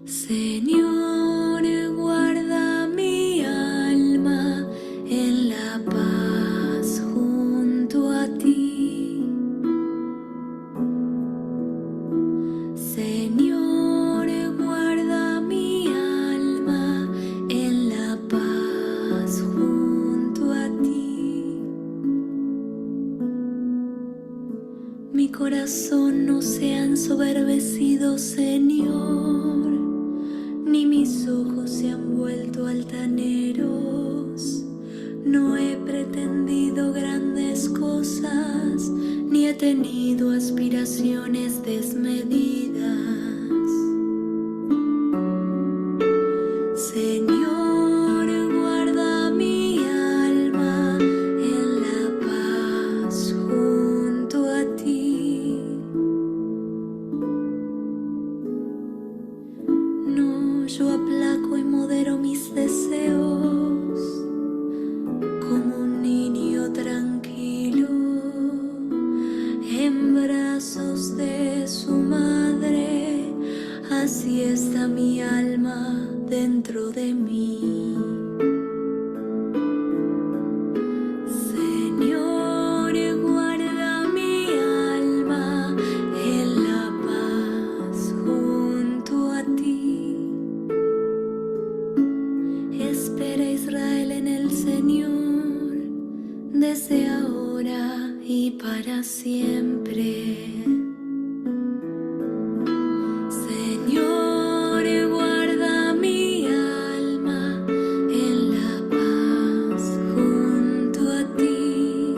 Señor, guarda mi alma en la paz junto a ti. Señor, guarda mi alma en la paz junto a ti. Mi corazón no se ha ensoberbecido, Señor, ni mis ojos se han vuelto altaneros. No he pretendido grandes cosas, ni he tenido aspiraciones desmedidas. Señor, guarda mi alma en la paz junto a ti. No, yo aplaco y modero mis deseos como un niño tranquilo en brazos de su madre. Así está mi alma dentro de mí. Señor, guarda mi alma en la paz junto a ti. Espera, Israel, en el Señor, desde ahora y para siempre. Señor, guarda mi alma en la paz junto a ti.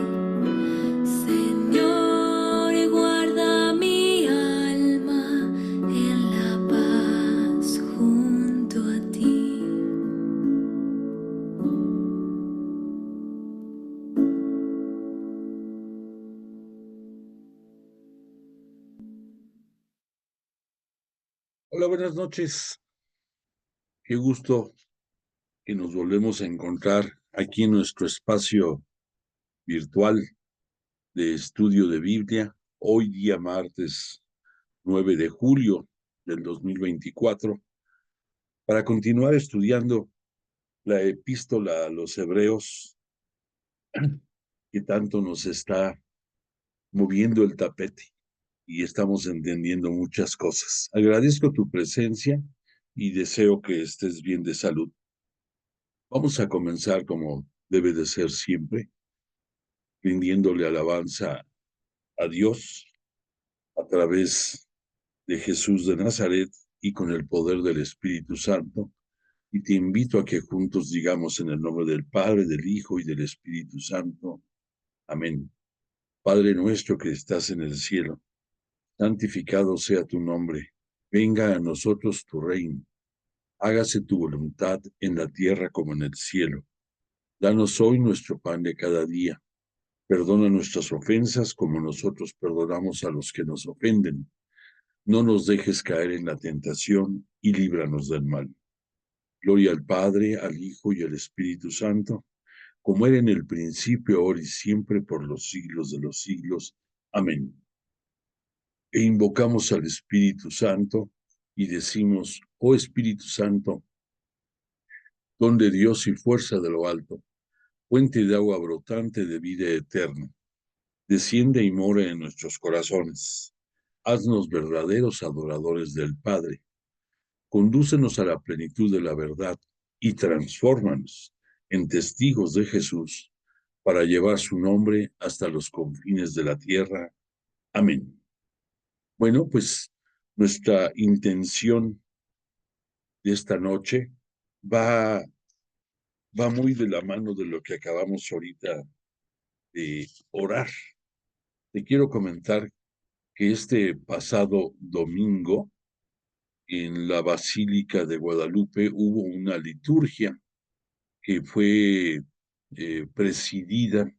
Señor, guarda mi alma en la paz junto a ti. Hola, buenas noches. Qué gusto que nos volvemos a encontrar aquí en nuestro espacio virtual de estudio de Biblia. Hoy día martes 9 de julio del 2024, para continuar estudiando la epístola a los Hebreos, que tanto nos está moviendo el tapete y estamos entendiendo muchas cosas. Agradezco tu presencia y deseo que estés bien de salud. Vamos a comenzar como debe de ser siempre, rindiéndole alabanza a Dios a través de Jesús de Nazaret y con el poder del Espíritu Santo. Y te invito a que juntos digamos en el nombre del Padre, del Hijo y del Espíritu Santo. Amén. Padre nuestro que estás en el cielo, santificado sea tu nombre. Venga a nosotros tu reino. Hágase tu voluntad en la tierra como en el cielo. Danos hoy nuestro pan de cada día. Perdona nuestras ofensas como nosotros perdonamos a los que nos ofenden. No nos dejes caer en la tentación y líbranos del mal. Gloria al Padre, al Hijo y al Espíritu Santo, como era en el principio, ahora y siempre, por los siglos de los siglos. Amén. E invocamos al Espíritu Santo y decimos: oh Espíritu Santo, don de Dios y fuerza de lo alto, fuente de agua brotante de vida eterna, desciende y mora en nuestros corazones. Haznos verdaderos adoradores del Padre. Condúcenos a la plenitud de la verdad y transfórmanos en testigos de Jesús para llevar su nombre hasta los confines de la tierra. Amén. Bueno, pues nuestra intención de esta noche va muy de la mano de lo que acabamos ahorita de orar. Te quiero comentar que este pasado domingo en la Basílica de Guadalupe hubo una liturgia que fue presidida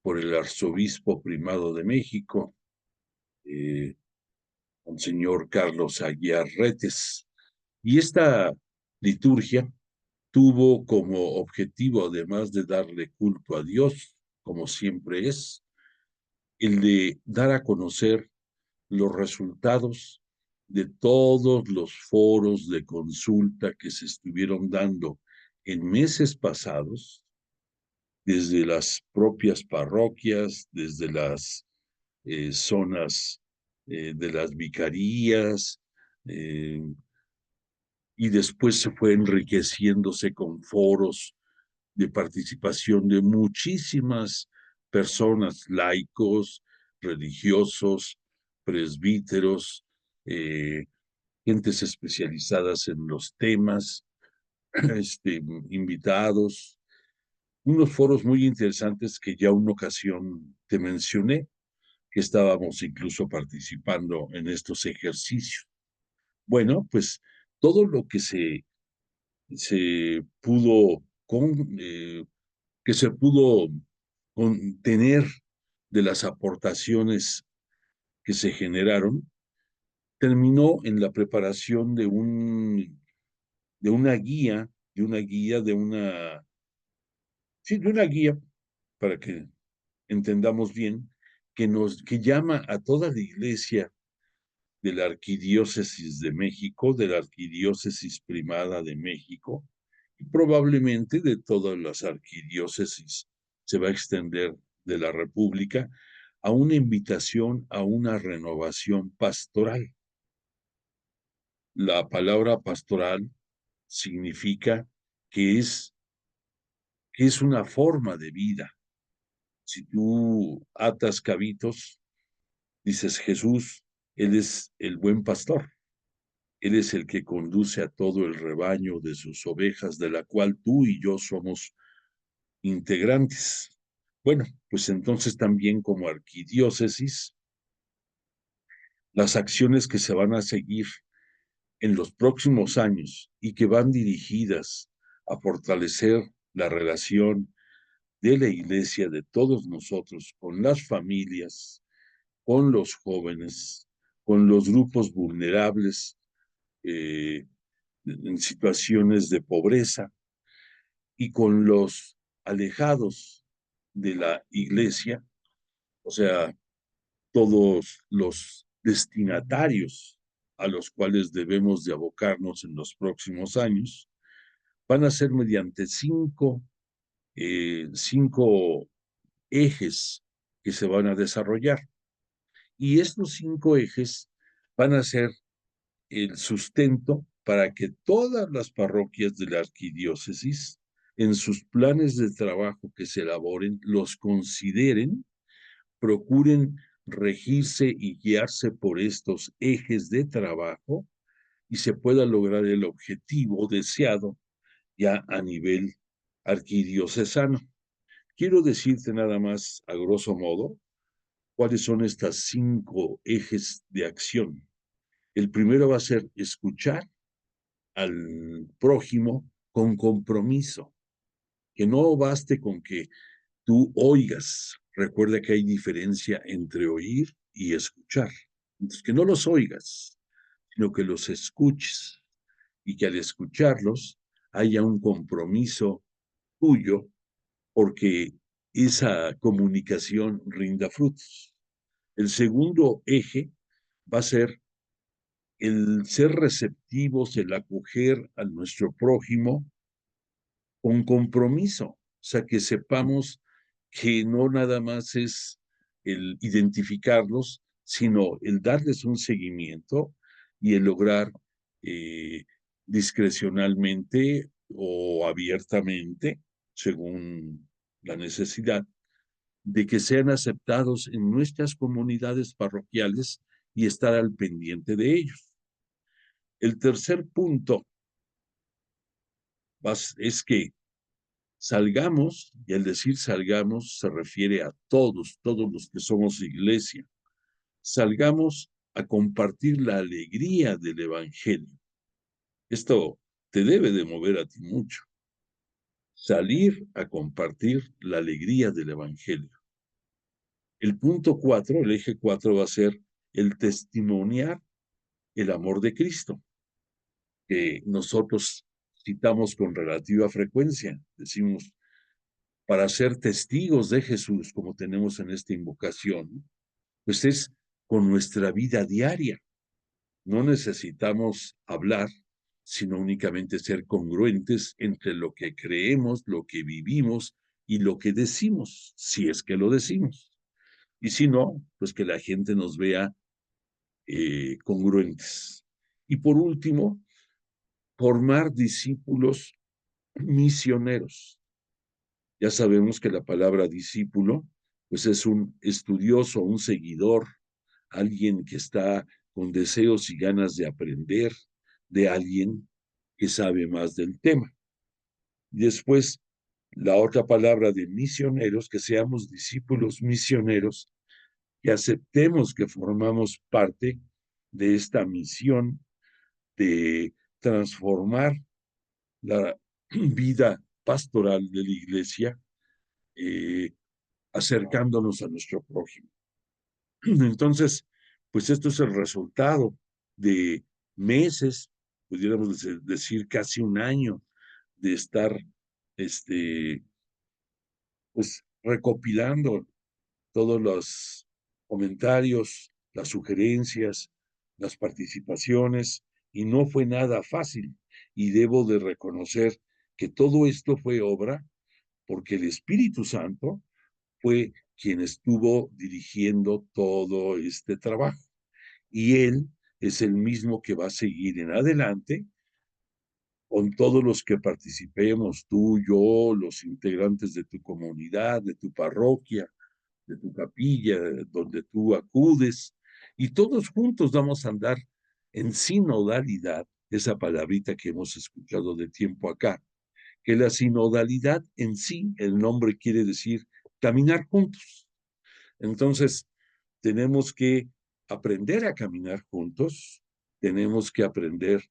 por el arzobispo primado de México, Monseñor Carlos Aguiar Retes. Y esta liturgia tuvo como objetivo, además de darle culto a Dios, como siempre es, el de dar a conocer los resultados de todos los foros de consulta que se estuvieron dando en meses pasados, desde las propias parroquias, desde las zonas de las vicarías, eh, y después se fue enriqueciéndose con foros de participación de muchísimas personas, laicos, religiosos, presbíteros, eh, gentes especializadas en los temas, invitados, unos foros muy interesantes que ya una ocasión te mencioné, que estábamos incluso participando en estos ejercicios. Bueno, pues todo lo que se pudo que se pudo contener de las aportaciones que se generaron, terminó en la preparación de una guía, de una guía, para que entendamos bien, que llama a toda la iglesia de la Arquidiócesis de México, de la Arquidiócesis Primada de México, y probablemente de todas las arquidiócesis se va a extender de la República, a una invitación a una renovación pastoral. La palabra pastoral significa que es una forma de vida. Si tú atas cabitos, dices Jesús, Él es el buen pastor. Él es el que conduce a todo el rebaño de sus ovejas, de la cual tú y yo somos integrantes. Bueno, pues entonces también como arquidiócesis, las acciones que se van a seguir en los próximos años y que van dirigidas a fortalecer la relación de la iglesia, de todos nosotros, con las familias, con los jóvenes, con los grupos vulnerables, eh, en situaciones de pobreza, y con los alejados de la iglesia, o sea, todos los destinatarios a los cuales debemos de abocarnos en los próximos años, van a ser mediante cinco ejes que se van a desarrollar. Y estos 5 ejes van a ser el sustento para que todas las parroquias de la arquidiócesis, en sus planes de trabajo que se elaboren, los consideren, procuren regirse y guiarse por estos ejes de trabajo y se pueda lograr el objetivo deseado ya a nivel arquidiocesano. Quiero decirte nada más, a grosso modo, cuáles son estas 5 ejes de acción. El primero va a ser escuchar al prójimo con compromiso, que no baste con que tú oigas. Recuerda que hay diferencia entre oír y escuchar. Entonces, que no los oigas, sino que los escuches y que al escucharlos haya un compromiso tuyo porque esa comunicación rinda frutos. El segundo eje va a ser el ser receptivos, el acoger a nuestro prójimo con compromiso, o sea, que sepamos que no nada más es el identificarlos, sino el darles un seguimiento y el lograr eh, discrecionalmente o abiertamente, según la necesidad, de que sean aceptados en nuestras comunidades parroquiales y estar al pendiente de ellos. El tercer punto es que salgamos, y al decir salgamos se refiere a todos los que somos iglesia, salgamos a compartir la alegría del Evangelio. Esto te debe de mover a ti mucho. Salir a compartir la alegría del Evangelio. El punto 4, el eje 4 va a ser el testimoniar el amor de Cristo, que nosotros citamos con relativa frecuencia. Decimos, para ser testigos de Jesús, como tenemos en esta invocación, pues es con nuestra vida diaria. No necesitamos hablar, sino únicamente ser congruentes entre lo que creemos, lo que vivimos y lo que decimos, si es que lo decimos. Y si no, pues que la gente nos vea congruentes. Y por último, formar discípulos misioneros. Ya sabemos que la palabra discípulo, pues es un estudioso, un seguidor, alguien que está con deseos y ganas de aprender de alguien que sabe más del tema. Y después, la otra palabra de misioneros, que seamos discípulos misioneros, que aceptemos que formamos parte de esta misión de transformar la vida pastoral de la iglesia, eh, acercándonos a nuestro prójimo. Entonces, pues esto es el resultado de meses, pudiéramos decir casi un año de estar, este, pues recopilando todos los comentarios, las sugerencias, las participaciones, y no fue nada fácil. Y debo de reconocer que todo esto fue obra porque el Espíritu Santo fue quien estuvo dirigiendo todo este trabajo. Y Él es el mismo que va a seguir en adelante con todos los que participemos, tú, yo, los integrantes de tu comunidad, de tu parroquia, de tu capilla, donde tú acudes, y todos juntos vamos a andar en sinodalidad, esa palabrita que hemos escuchado de tiempo acá, que la sinodalidad en sí, el nombre quiere decir caminar juntos. Entonces, tenemos que aprender a caminar juntos, tenemos que aprender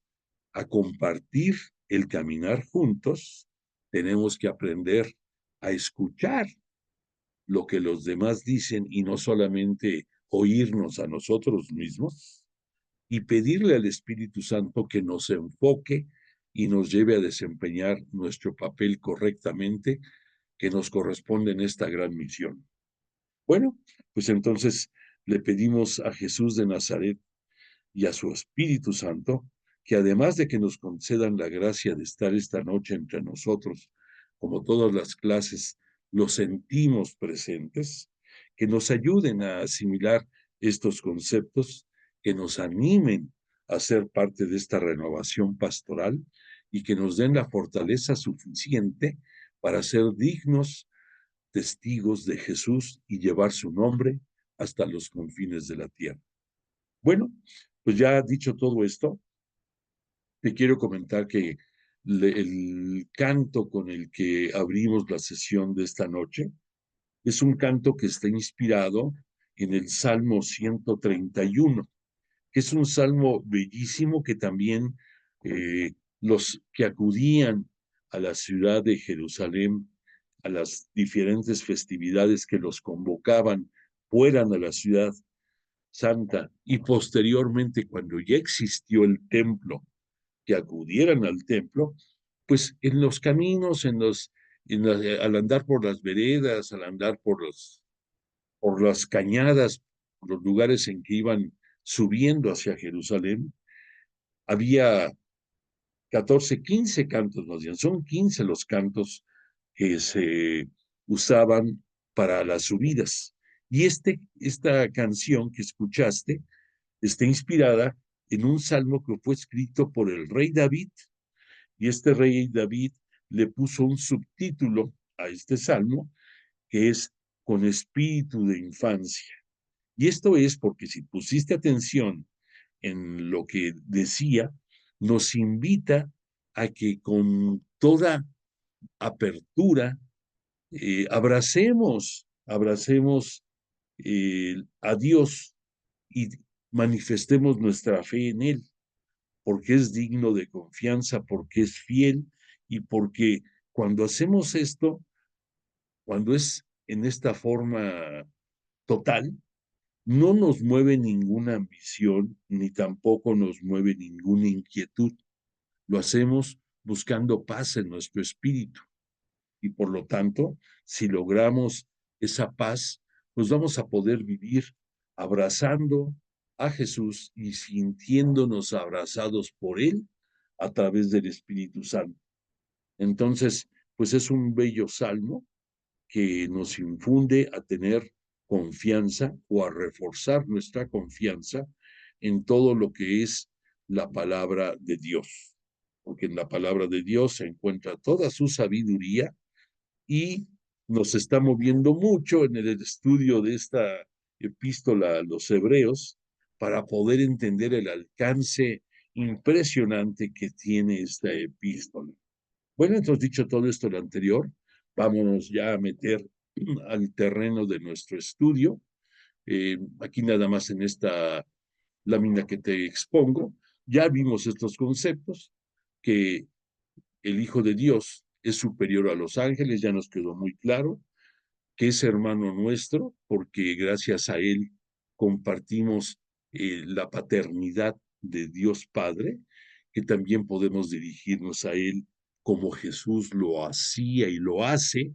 a compartir el caminar juntos, tenemos que aprender a escuchar lo que los demás dicen y no solamente oírnos a nosotros mismos, y pedirle al Espíritu Santo que nos enfoque y nos lleve a desempeñar nuestro papel correctamente que nos corresponde en esta gran misión. Bueno, pues entonces le pedimos a Jesús de Nazaret y a su Espíritu Santo, que además de que nos concedan la gracia de estar esta noche entre nosotros, como todas las clases, lo sentimos presentes, que nos ayuden a asimilar estos conceptos, que nos animen a ser parte de esta renovación pastoral y que nos den la fortaleza suficiente para ser dignos testigos de Jesús y llevar su nombre hasta los confines de la tierra. Bueno, pues ya dicho todo esto, te quiero comentar que el canto con el que abrimos la sesión de esta noche es un canto que está inspirado en el Salmo 131, que es un salmo bellísimo que también los que acudían a la ciudad de Jerusalén, a las diferentes festividades que los convocaban, fueran a la ciudad santa y posteriormente cuando ya existió el templo, que acudieran al templo, pues en los caminos, al andar por las veredas, al andar por las cañadas, por los lugares en que iban subiendo hacia Jerusalén, había 14, 15 cantos, más bien, son 15 los cantos que se usaban para las subidas. Y esta canción que escuchaste está inspirada en un salmo que fue escrito por el rey David, y este rey David le puso un subtítulo a este salmo que es Con espíritu de infancia. Y esto es porque si pusiste atención en lo que decía, nos invita a que con toda apertura abracemos a Dios y manifestemos nuestra fe en Él, porque es digno de confianza, porque es fiel y porque cuando hacemos esto, cuando es en esta forma total, no nos mueve ninguna ambición ni tampoco nos mueve ninguna inquietud. Lo hacemos buscando paz en nuestro espíritu y por lo tanto, si logramos esa paz, pues vamos a poder vivir abrazando a Jesús y sintiéndonos abrazados por Él a través del Espíritu Santo. Entonces, pues es un bello salmo que nos infunde a tener confianza o a reforzar nuestra confianza en todo lo que es la palabra de Dios, porque en la palabra de Dios se encuentra toda su sabiduría y nos está moviendo mucho en el estudio de esta epístola a los hebreos para poder entender el alcance impresionante que tiene esta epístola. Bueno, entonces dicho todo esto lo anterior, vámonos ya a meter al terreno de nuestro estudio. Aquí nada más en esta lámina que te expongo, ya vimos estos conceptos, que el Hijo de Dios es superior a los ángeles, ya nos quedó muy claro, que es hermano nuestro, porque gracias a él compartimos la paternidad de Dios Padre, que también podemos dirigirnos a él como Jesús lo hacía y lo hace,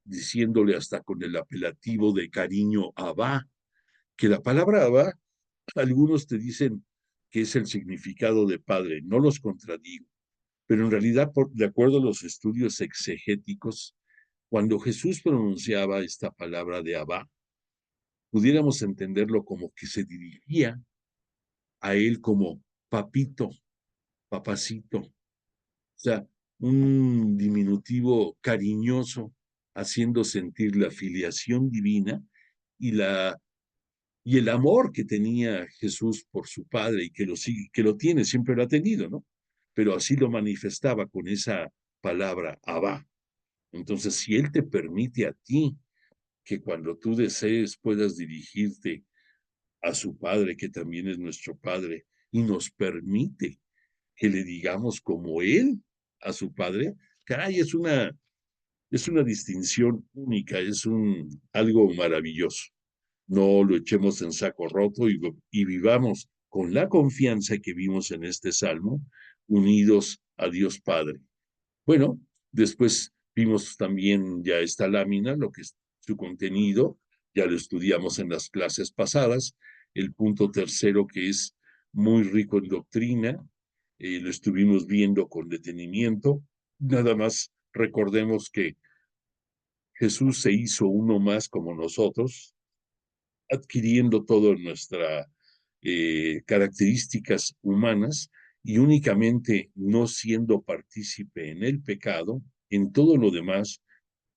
diciéndole hasta con el apelativo de cariño Abba, que la palabra Abba, algunos te dicen que es el significado de padre, no los contradigo, pero en realidad, de acuerdo a los estudios exegéticos, cuando Jesús pronunciaba esta palabra de Abba, pudiéramos entenderlo como que se dirigía a él como papito, papacito, o sea, un diminutivo cariñoso, haciendo sentir la filiación divina y y el amor que tenía Jesús por su padre y que lo sigue, que lo tiene, siempre lo ha tenido, ¿no? Pero así lo manifestaba con esa palabra Abba. Entonces, si él te permite a ti que cuando tú desees puedas dirigirte a su Padre, que también es nuestro Padre, y nos permite que le digamos como Él a su Padre, caray, es una distinción única, es algo maravilloso. No lo echemos en saco roto y vivamos con la confianza que vimos en este salmo, unidos a Dios Padre. Bueno, después vimos también ya esta lámina, lo que es su contenido, ya lo estudiamos en las clases pasadas, el punto tercero que es muy rico en doctrina, lo estuvimos viendo con detenimiento, nada más recordemos que Jesús se hizo uno más como nosotros, adquiriendo todas nuestras características humanas y únicamente no siendo partícipe en el pecado, en todo lo demás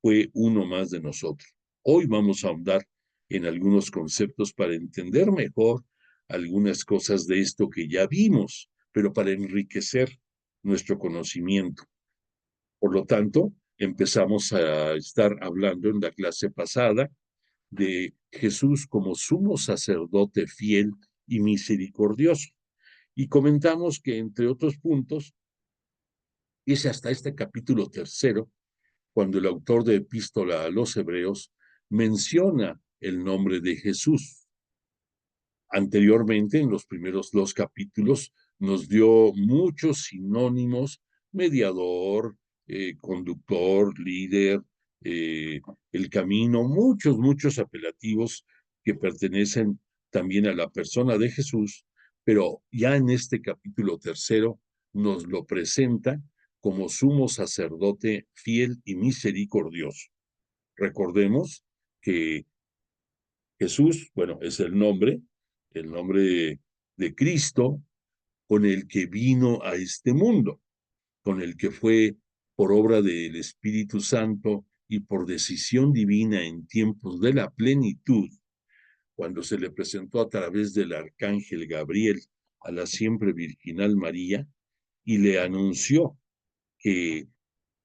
fue uno más de nosotros. Hoy vamos a ahondar en algunos conceptos para entender mejor algunas cosas de esto que ya vimos, pero para enriquecer nuestro conocimiento. Por lo tanto, empezamos a estar hablando en la clase pasada de Jesús como sumo sacerdote fiel y misericordioso. Y comentamos que, entre otros puntos, es hasta este capítulo tercero cuando el autor de Epístola a los Hebreos menciona el nombre de Jesús. Anteriormente, en los primeros dos capítulos, nos dio muchos sinónimos: mediador, conductor, líder, el camino, muchos apelativos que pertenecen también a la persona de Jesús, pero ya en este capítulo tercero nos lo presenta como sumo sacerdote fiel y misericordioso. Recordemos que Jesús, bueno, es el nombre de Cristo con el que vino a este mundo, con el que fue por obra del Espíritu Santo y por decisión divina en tiempos de la plenitud, cuando se le presentó a través del arcángel Gabriel a la siempre virginal María y le anunció que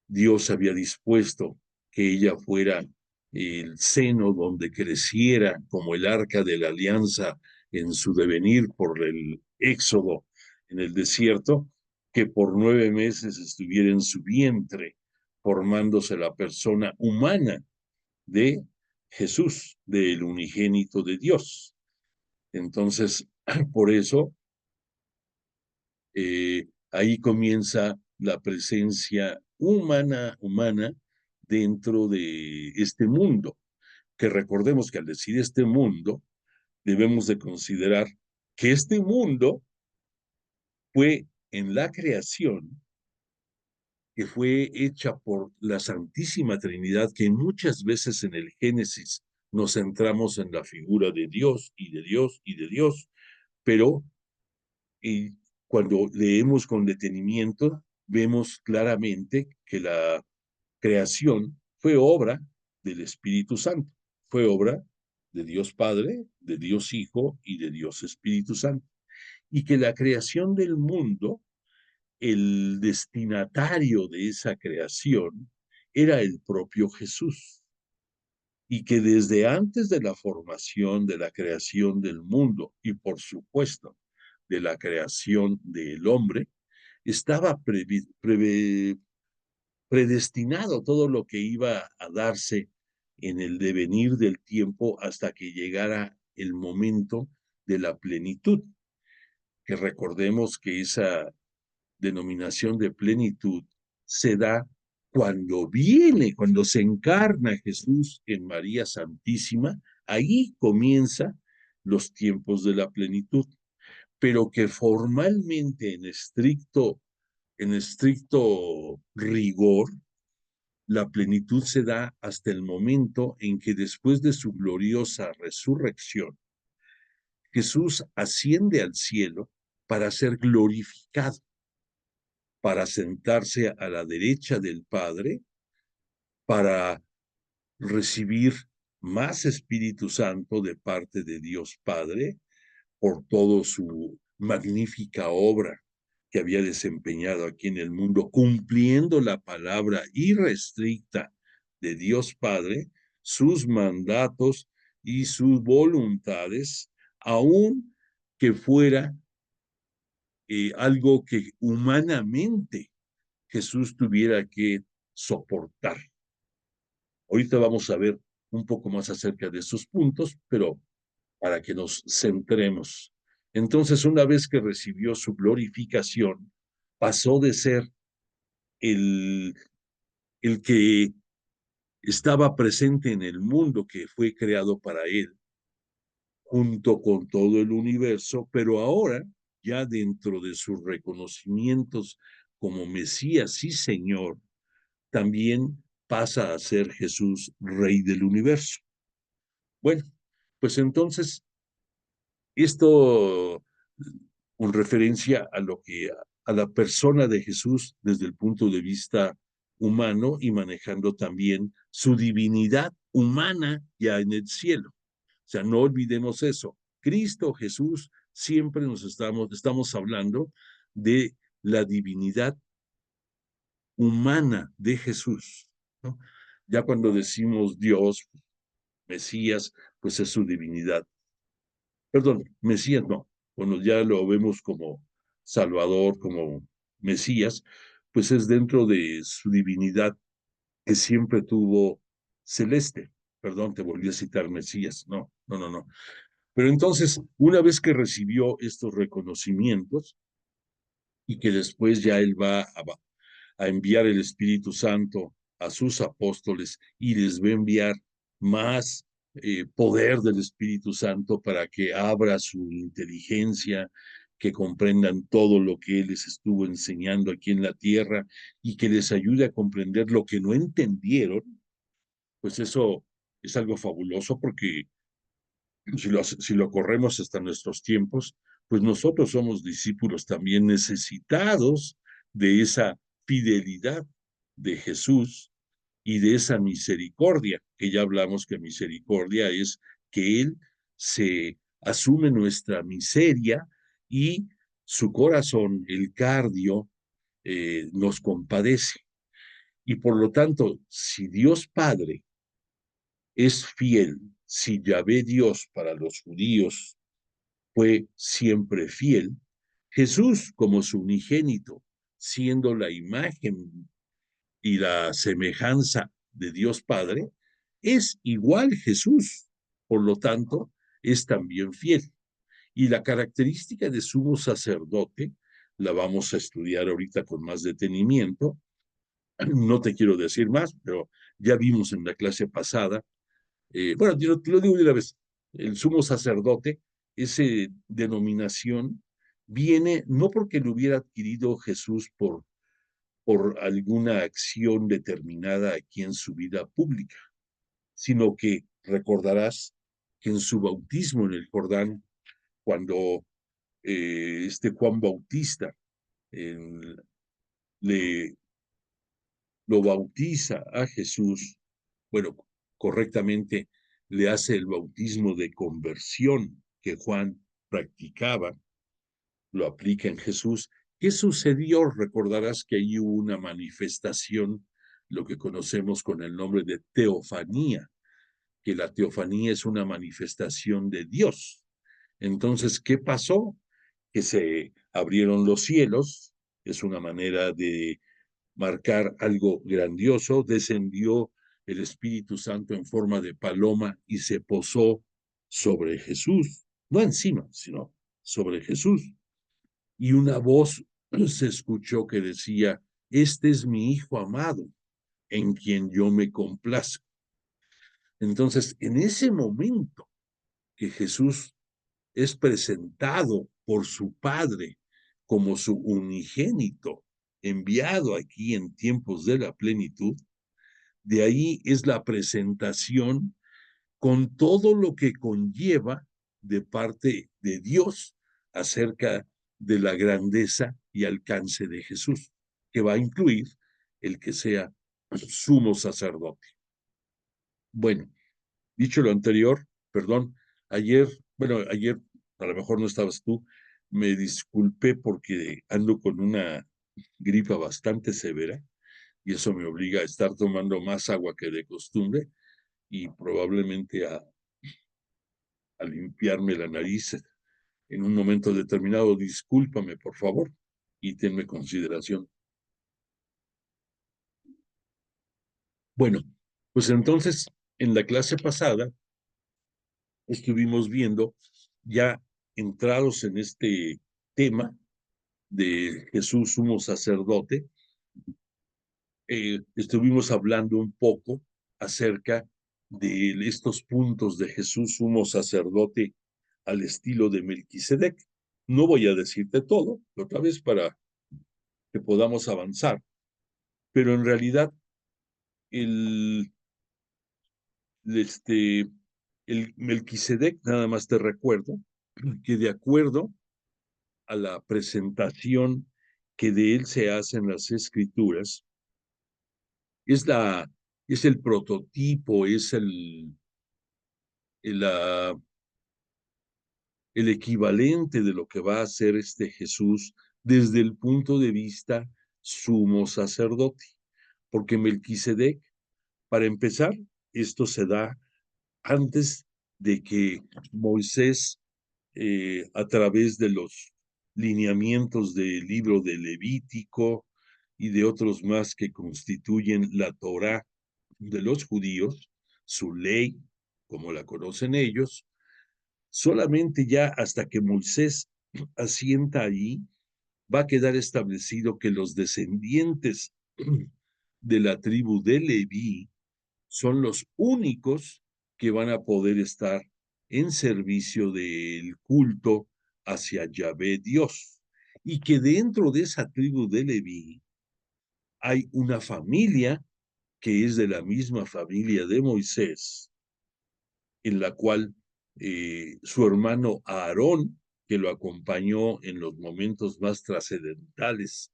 Dios había dispuesto que ella fuera el seno donde creciera como el arca de la alianza en su devenir por el éxodo en el desierto, que por 9 meses estuviera en su vientre, formándose la persona humana de Jesús, del unigénito de Dios. Entonces, por eso, ahí comienza la presencia humana dentro de este mundo, que recordemos que al decir este mundo, debemos de considerar que este mundo fue en la creación, que fue hecha por la Santísima Trinidad, que muchas veces en el Génesis nos centramos en la figura de Dios y de Dios y de Dios, pero cuando leemos con detenimiento, vemos claramente que la creación fue obra del Espíritu Santo, fue obra de Dios Padre, de Dios Hijo y de Dios Espíritu Santo, y que la creación del mundo, el destinatario de esa creación, era el propio Jesús, y que desde antes de la formación de la creación del mundo y por supuesto de la creación del hombre, estaba predestinado todo lo que iba a darse en el devenir del tiempo hasta que llegara el momento de la plenitud, que recordemos que esa denominación de plenitud se da cuando se encarna Jesús en María Santísima, ahí comienza los tiempos de la plenitud, pero que formalmente en estricto rigor, la plenitud se da hasta el momento en que después de su gloriosa resurrección, Jesús asciende al cielo para ser glorificado, para sentarse a la derecha del Padre, para recibir más Espíritu Santo de parte de Dios Padre por toda su magnífica obra que había desempeñado aquí en el mundo, cumpliendo la palabra irrestricta de Dios Padre, sus mandatos y sus voluntades, aun que fuera algo que humanamente Jesús tuviera que soportar. Ahorita vamos a ver un poco más acerca de esos puntos, pero para que nos centremos. Entonces, una vez que recibió su glorificación, pasó de ser el, el que estaba presente en el mundo que fue creado para él, junto con todo el universo, pero ahora, ya dentro de sus reconocimientos como Mesías y Señor, también pasa a ser Jesús Rey del universo. Bueno, pues entonces, esto con referencia a lo que a la persona de Jesús desde el punto de vista humano y manejando también su divinidad humana ya en el cielo. O sea, no olvidemos eso. Cristo Jesús, siempre estamos hablando de la divinidad humana de Jesús, ¿no? Ya cuando decimos Dios, Mesías, pues es su divinidad. Perdón, Mesías no. Cuando ya lo vemos como Salvador, como Mesías, pues es dentro de su divinidad que siempre tuvo celeste. Perdón, te volví a citar Mesías. No, no, no, no. Pero entonces, una vez que recibió estos reconocimientos y que después ya él va a enviar el Espíritu Santo a sus apóstoles y les va a enviar más poder del Espíritu Santo para que abra su inteligencia, que comprendan todo lo que Él les estuvo enseñando aquí en la tierra y que les ayude a comprender lo que no entendieron, pues eso es algo fabuloso porque si lo corremos hasta nuestros tiempos, pues nosotros somos discípulos también necesitados de esa fidelidad de Jesús y de esa misericordia, que ya hablamos que misericordia es que Él se asume nuestra miseria y su corazón, el cardio, nos compadece. Y por lo tanto, si Dios Padre es fiel, si Yahvé Dios para los judíos fue siempre fiel, Jesús como su unigénito, siendo la imagen y la semejanza de Dios Padre, es igual Jesús, por lo tanto, es también fiel. Y la característica de sumo sacerdote la vamos a estudiar ahorita con más detenimiento. No te quiero decir más, pero ya vimos en la clase pasada, bueno, te lo digo de una vez, el sumo sacerdote esa denominación viene no porque lo hubiera adquirido Jesús por alguna acción determinada aquí en su vida pública, sino que recordarás que en su bautismo en el Jordán, cuando Juan Bautista eh, le lo bautiza a Jesús, bueno, correctamente le hace el bautismo de conversión que Juan practicaba, lo aplica en Jesús. ¿Qué sucedió? Recordarás que ahí hubo una manifestación, lo que conocemos con el nombre de teofanía, que la teofanía es una manifestación de Dios. Entonces, ¿qué pasó? Que se abrieron los cielos, es una manera de marcar algo grandioso, descendió el Espíritu Santo en forma de paloma y se posó sobre Jesús, no encima, sino sobre Jesús. Y una voz se escuchó que decía, este es mi Hijo amado, en quien yo me complazco. Entonces, en ese momento que Jesús es presentado por su Padre como su unigénito, enviado aquí en tiempos de la plenitud, de ahí es la presentación con todo lo que conlleva de parte de Dios acerca de la grandeza y alcance de Jesús, que va a incluir el que sea sumo sacerdote. Bueno, dicho lo anterior, perdón, ayer a lo mejor no estabas tú, me disculpé porque ando con una gripa bastante severa y eso me obliga a estar tomando más agua que de costumbre y probablemente a limpiarme la nariz en un momento determinado. Discúlpame, por favor, y tenme consideración. Bueno, pues entonces, en la clase pasada estuvimos viendo, ya entrados en este tema de Jesús sumo sacerdote, estuvimos hablando un poco acerca de estos puntos de Jesús sumo sacerdote al estilo de Melquisedec. No voy a decirte todo, otra vez para que podamos avanzar, pero en realidad el, este, el Melquisedec, nada más te recuerdo, que de acuerdo a la presentación que de él se hace en las escrituras, es, es el prototipo, es el, el equivalente de lo que va a hacer este Jesús desde el punto de vista sumo sacerdote. Porque Melquisedec, para empezar, esto se da antes de que Moisés, a través de los lineamientos del libro de Levítico y de otros más que constituyen la Torá de los judíos, su ley, como la conocen ellos, solamente ya hasta que Moisés asienta allí, va a quedar establecido que los descendientes de la tribu de Leví son los únicos que van a poder estar en servicio del culto hacia Yahvé Dios. Y que dentro de esa tribu de Leví hay una familia que es de la misma familia de Moisés, en la cual su hermano Aarón, que lo acompañó en los momentos más trascendentales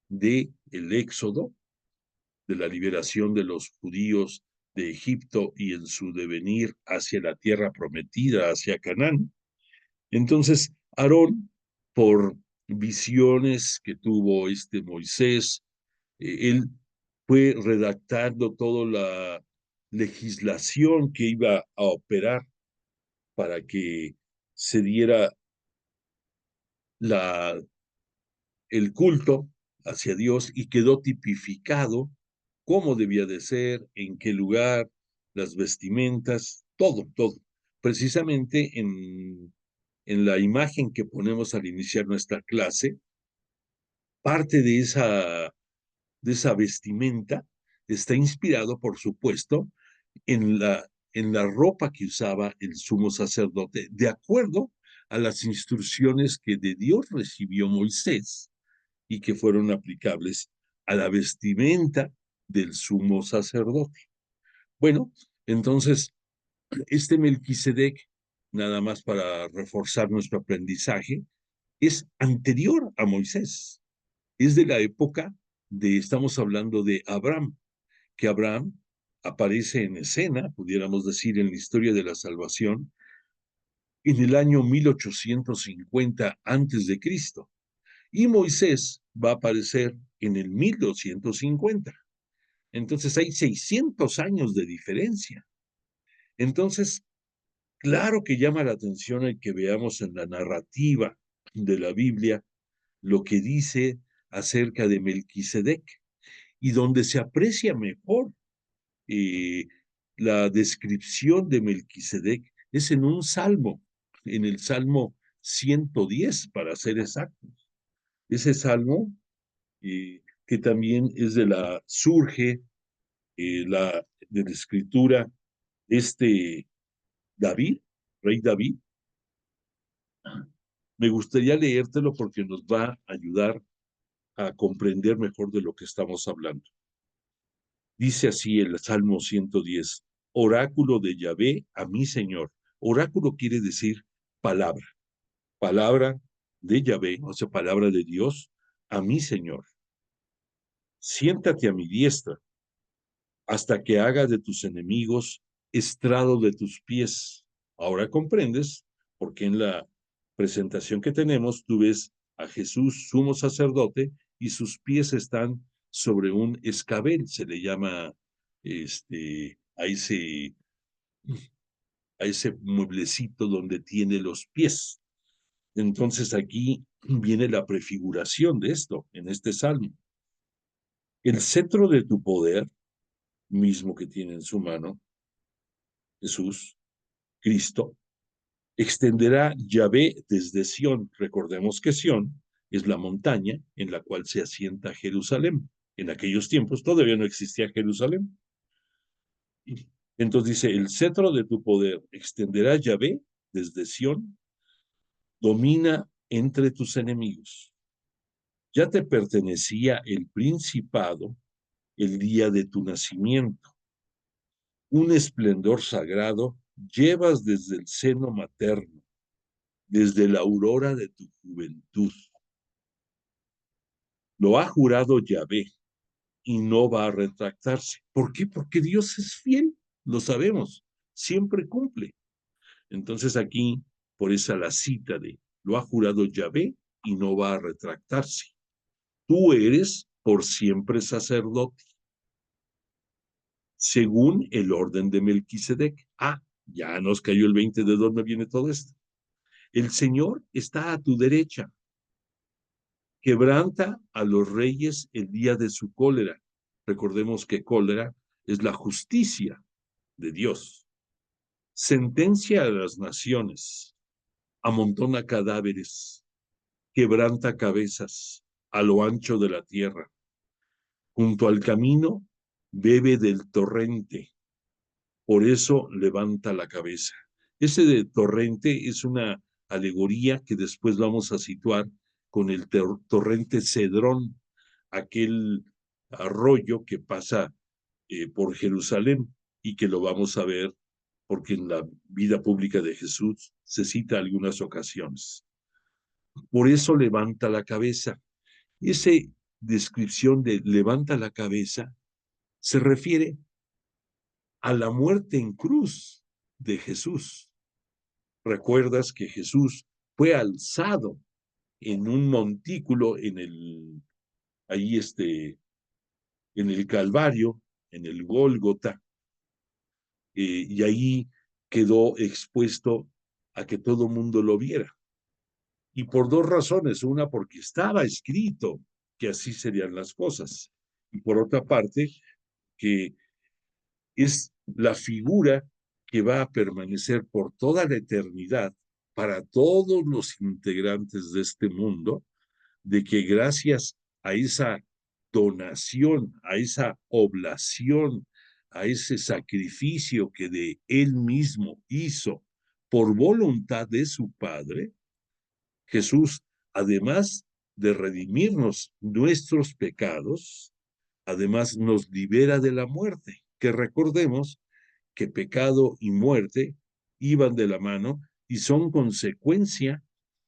de el Éxodo, de la liberación de los judíos de Egipto y en su devenir hacia la tierra prometida, hacia Canaán. Entonces, Aarón, por visiones que tuvo Moisés, él fue redactando toda la legislación que iba a operar para que se diera la, el culto hacia Dios y quedó tipificado cómo debía de ser, en qué lugar, las vestimentas, todo, todo. Precisamente en la imagen que ponemos al iniciar nuestra clase, parte de esa vestimenta está inspirado, por supuesto, en la ropa que usaba el sumo sacerdote, de acuerdo a las instrucciones que de Dios recibió Moisés y que fueron aplicables a la vestimenta del sumo sacerdote. Bueno, entonces, este Melquisedec, nada más para reforzar nuestro aprendizaje, es anterior a Moisés. Es de la época estamos hablando de Abraham, que Abraham aparece en escena, pudiéramos decir, en la historia de la salvación, en el año 1850 antes de Cristo. Y Moisés va a aparecer en el 1250. Entonces hay 600 años de diferencia. Entonces, claro que llama la atención el que veamos en la narrativa de la Biblia lo que dice acerca de Melquisedec y donde se aprecia mejor eh, la descripción de Melquisedec es en un salmo, en el Salmo 110, para ser exactos. Ese salmo que también es surge de la escritura este David, rey David. Me gustaría leértelo porque nos va a ayudar a comprender mejor de lo que estamos hablando. Dice así el Salmo 110, oráculo de Yahvé a mi Señor. Oráculo quiere decir palabra, palabra de Yahvé, o sea, palabra de Dios a mi Señor. Siéntate a mi diestra hasta que haga de tus enemigos estrado de tus pies. Ahora comprendes por qué en la presentación que tenemos tú ves a Jesús sumo sacerdote y sus pies están sobre un escabel, se le llama a ese mueblecito donde tiene los pies. Entonces aquí viene la prefiguración de esto en este salmo. El cetro de tu poder, mismo que tiene en su mano, Jesús, Cristo, extenderá Yahvé desde Sión. Recordemos que Sión es la montaña en la cual se asienta Jerusalén. En aquellos tiempos todavía no existía Jerusalén. Entonces dice, el cetro de tu poder extenderá Yahvé desde Sión, domina entre tus enemigos. Ya te pertenecía el principado el día de tu nacimiento. Un esplendor sagrado llevas desde el seno materno, desde la aurora de tu juventud. Lo ha jurado Yahvé y no va a retractarse. ¿Por qué? Porque Dios es fiel, lo sabemos, siempre cumple. Entonces aquí, por esa la cita de lo ha jurado Yahvé y no va a retractarse. Tú eres por siempre sacerdote, según el orden de Melquisedec. Ah, ya nos cayó el 20 de dónde viene todo esto. El Señor está a tu derecha, quebranta a los reyes el día de su cólera. Recordemos que cólera es la justicia de Dios. Sentencia a las naciones, amontona cadáveres, quebranta cabezas a lo ancho de la tierra. Junto al camino, bebe del torrente, por eso levanta la cabeza. Ese de torrente es una alegoría que después vamos a situar con el torrente Cedrón, aquel arroyo que pasa por Jerusalén y que lo vamos a ver porque en la vida pública de Jesús se cita algunas ocasiones. Por eso levanta la cabeza. Esa descripción de levanta la cabeza se refiere a la muerte en cruz de Jesús. Recuerdas que Jesús fue alzado en un montículo ahí en el Calvario, en el Gólgota, y ahí quedó expuesto a que todo mundo lo viera. Y por dos razones. Una, porque estaba escrito que así serían las cosas. Y por otra parte, que es la figura que va a permanecer por toda la eternidad para todos los integrantes de este mundo, de que gracias a esa donación, a esa oblación, a ese sacrificio que de él mismo hizo por voluntad de su Padre, Jesús, además de redimirnos nuestros pecados, además nos libera de la muerte, que recordemos que pecado y muerte iban de la mano y son consecuencia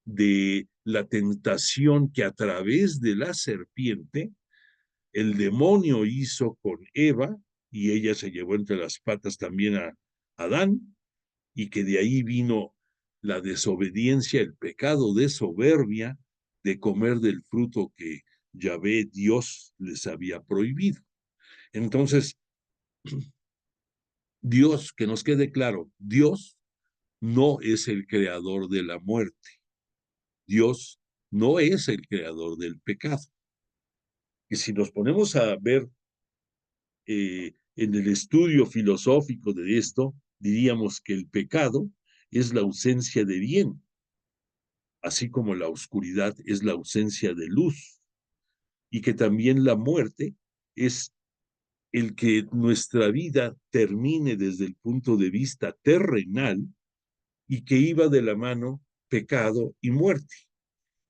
de la tentación que a través de la serpiente el demonio hizo con Eva, y ella se llevó entre las patas también a Adán, y que de ahí vino la desobediencia, el pecado de soberbia de comer del fruto que Yahvé Dios les había prohibido. Entonces, Dios, que nos quede claro, Dios no es el creador de la muerte. Dios no es el creador del pecado. Y si nos ponemos a ver en el estudio filosófico de esto, diríamos que el pecado es la ausencia de bien, así como la oscuridad es la ausencia de luz, y que también la muerte es el que nuestra vida termine desde el punto de vista terrenal y que iba de la mano pecado y muerte.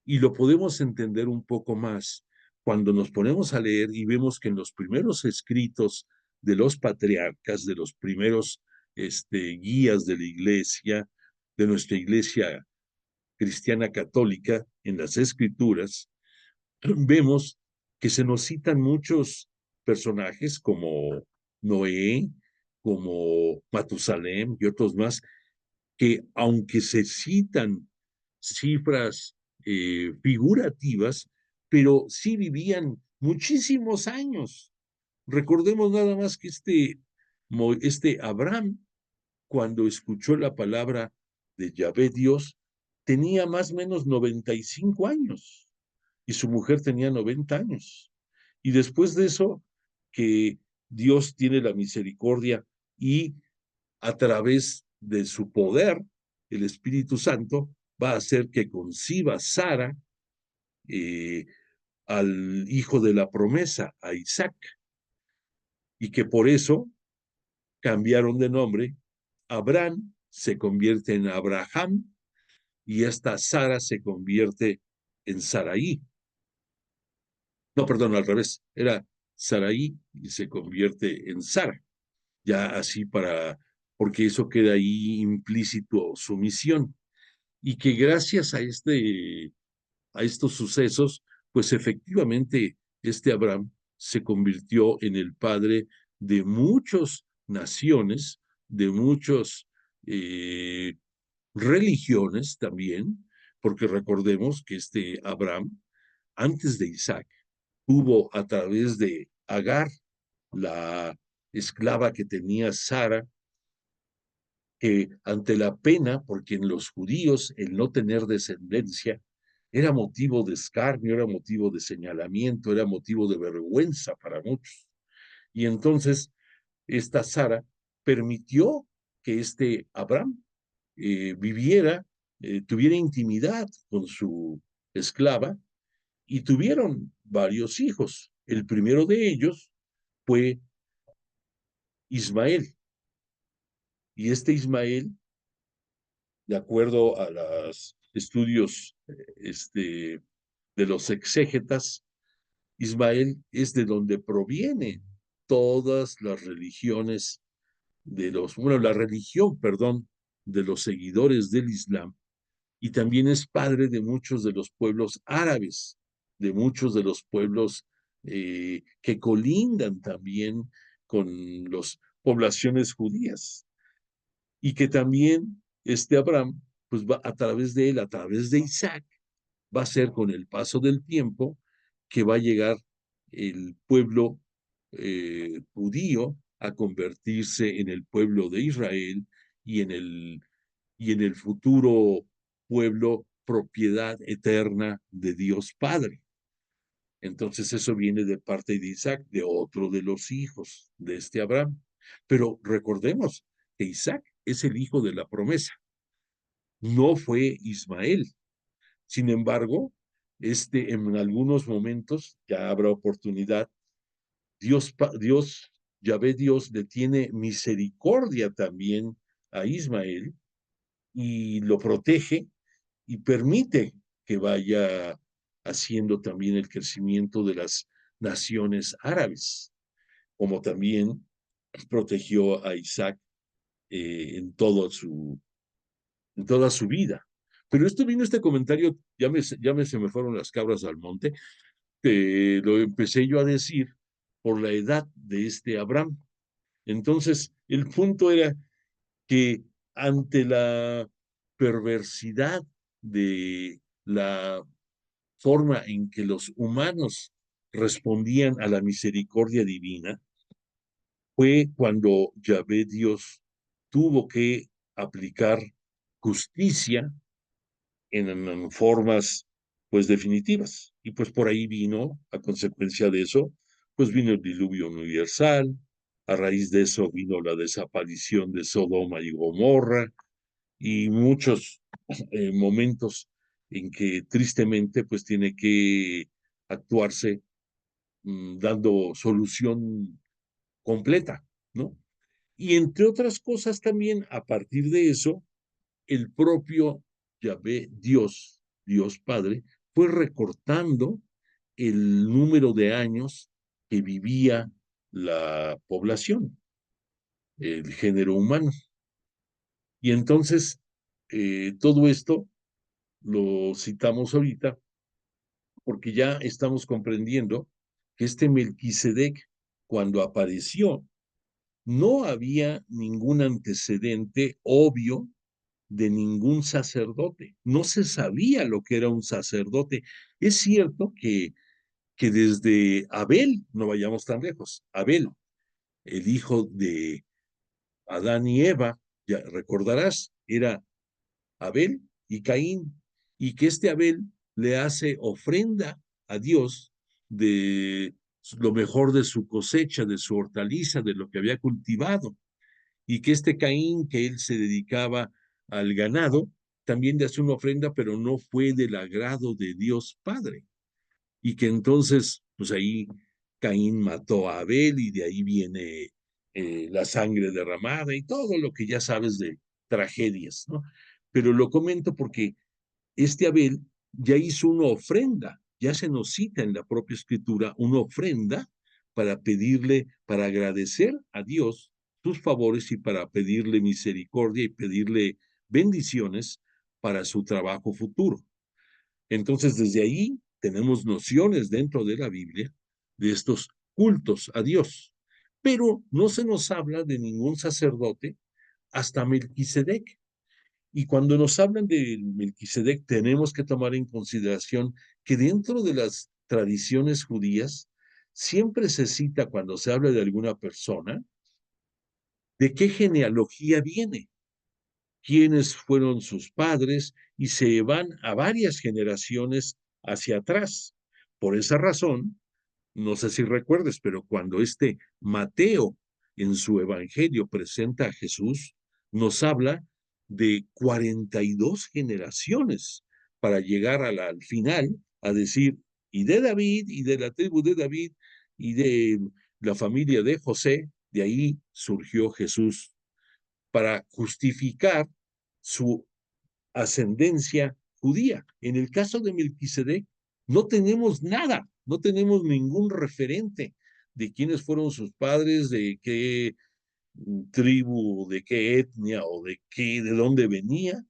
Y lo podemos entender un poco más cuando nos ponemos a leer y vemos que en los primeros escritos de los patriarcas, de los primeros guías de la iglesia, de nuestra iglesia cristiana católica, en las escrituras, vemos que se nos citan muchos personajes como Noé, como Matusalem y otros más, que aunque se citan cifras figurativas, pero sí vivían muchísimos años. Recordemos nada más que este Abraham, cuando escuchó la palabra de Yahvé Dios, tenía más o menos 95 años y su mujer tenía 90 años. Y después de eso, que Dios tiene la misericordia y a través de su poder, el Espíritu Santo va a hacer que conciba Sara eh, al hijo de la promesa, a Isaac, y que por eso cambiaron de nombre. Abraham se convierte en Abraham y esta Sara se convierte en Saraí. No, perdón, al revés, era Saraí y se convierte en Sara, ya así porque eso queda ahí implícito sumisión. Y que gracias a estos sucesos, pues efectivamente Abraham se convirtió en el padre de muchas naciones, de muchas religiones también, porque recordemos que Abraham, antes de Isaac, tuvo a través de Agar, la esclava que tenía Sara, que ante la pena, porque en los judíos el no tener descendencia era motivo de escarnio, era motivo de señalamiento, era motivo de vergüenza para muchos. Y entonces esta Sara permitió que Abraham viviera, tuviera intimidad con su esclava y tuvieron varios hijos. El primero de ellos fue Ismael. Y Ismael, de acuerdo a los estudios de los exégetas, Ismael es de donde provienen todas las religiones la religión, perdón, de los seguidores del Islam, y también es padre de muchos de los pueblos árabes, de muchos de los pueblos que colindan también con las poblaciones judías, y que también Abraham, pues va a través de él, a través de Isaac, va a ser con el paso del tiempo que va a llegar el pueblo judío a convertirse en el pueblo de Israel y en el futuro pueblo propiedad eterna de Dios Padre. Entonces eso viene de parte de Isaac, de otro de los hijos de Abraham. Pero recordemos que Isaac es el hijo de la promesa, no fue Ismael. Sin embargo, en algunos momentos, ya habrá oportunidad, Dios, Yahvé Dios, le tiene misericordia también a Ismael y lo protege y permite que vaya haciendo también el crecimiento de las naciones árabes, como también protegió a Isaac en toda su vida. Pero este comentario, se me fueron las cabras al monte, lo empecé yo a decir por la edad de este Abraham. Entonces, el punto era que ante la perversidad de la forma en que los humanos respondían a la misericordia divina, fue cuando Yahvé Dios tuvo que aplicar justicia en formas pues definitivas. Y pues por ahí vino, a consecuencia de eso, pues vino el diluvio universal, a raíz de eso vino la desaparición de Sodoma y Gomorra y muchos momentos en que tristemente pues tiene que actuarse dando solución completa, ¿no? Y entre otras cosas también, a partir de eso, el propio Yahvé, Dios Padre, fue recortando el número de años que vivía la población, el género humano. Y entonces, todo esto lo citamos ahorita porque ya estamos comprendiendo que este Melquisedec, cuando apareció, no había ningún antecedente obvio de ningún sacerdote. No se sabía lo que era un sacerdote. Es cierto que desde Abel, no vayamos tan lejos, Abel, el hijo de Adán y Eva, ya recordarás, era Abel y Caín, y que este Abel le hace ofrenda a Dios de lo mejor de su cosecha, de su hortaliza, de lo que había cultivado, y que este Caín, que él se dedicaba al ganado, también le hace una ofrenda, pero no fue del agrado de Dios Padre, y que entonces, pues ahí Caín mató a Abel y de ahí viene la sangre derramada y todo lo que ya sabes de tragedias, ¿no? Pero lo comento porque este Abel ya hizo una ofrenda, ya se nos cita en la propia escritura una ofrenda para pedirle, para agradecer a Dios sus favores y para pedirle misericordia y pedirle bendiciones para su trabajo futuro. Entonces, desde ahí tenemos nociones dentro de la Biblia de estos cultos a Dios, pero no se nos habla de ningún sacerdote hasta Melquisedec. Y cuando nos hablan de Melquisedec, tenemos que tomar en consideración que dentro de las tradiciones judías, siempre se cita cuando se habla de alguna persona, de qué genealogía viene, quiénes fueron sus padres, y se van a varias generaciones hacia atrás. Por esa razón, no sé si recuerdes, pero cuando este Mateo en su evangelio presenta a Jesús, nos habla de 42 generaciones para llegar al final a decir, y de David, y de la tribu de David, y de la familia de José, de ahí surgió Jesús para justificar su ascendencia judía. En el caso de Melquisedec, no tenemos nada, no tenemos ningún referente de quiénes fueron sus padres, de qué tribu, de qué etnia o de dónde venía,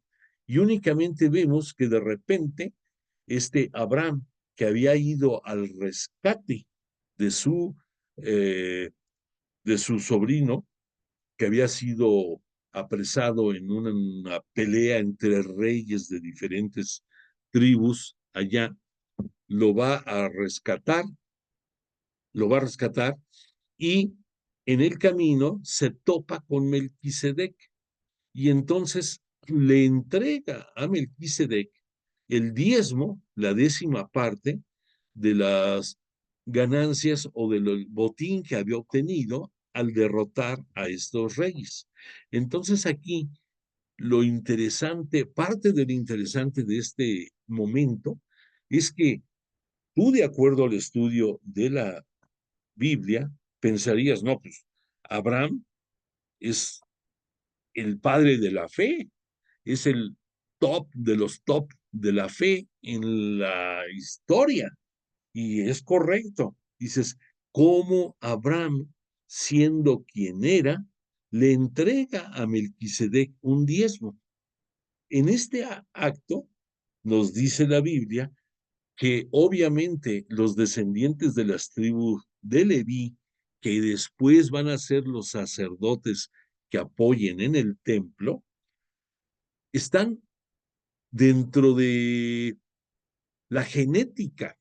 y únicamente vemos que de repente este Abraham, que había ido al rescate de su, eh, de su sobrino, que había sido apresado en una pelea entre reyes de diferentes tribus allá, lo va a rescatar, lo va a rescatar y en el camino se topa con Melquisedec y entonces le entrega a Melquisedec el diezmo, la décima parte de las ganancias o del botín que había obtenido al derrotar a estos reyes. Entonces aquí lo interesante, parte de lo interesante de este momento es que tú, de acuerdo al estudio de la Biblia, pensarías, no, pues Abraham es el padre de la fe, es el top de los top de la fe en la historia. Y es correcto. Dices, ¿cómo Abraham, siendo quien era, le entrega a Melquisedec un diezmo? En este acto nos dice la Biblia que obviamente los descendientes de las tribus de Leví, que después van a ser los sacerdotes que apoyen en el templo, están dentro de la genética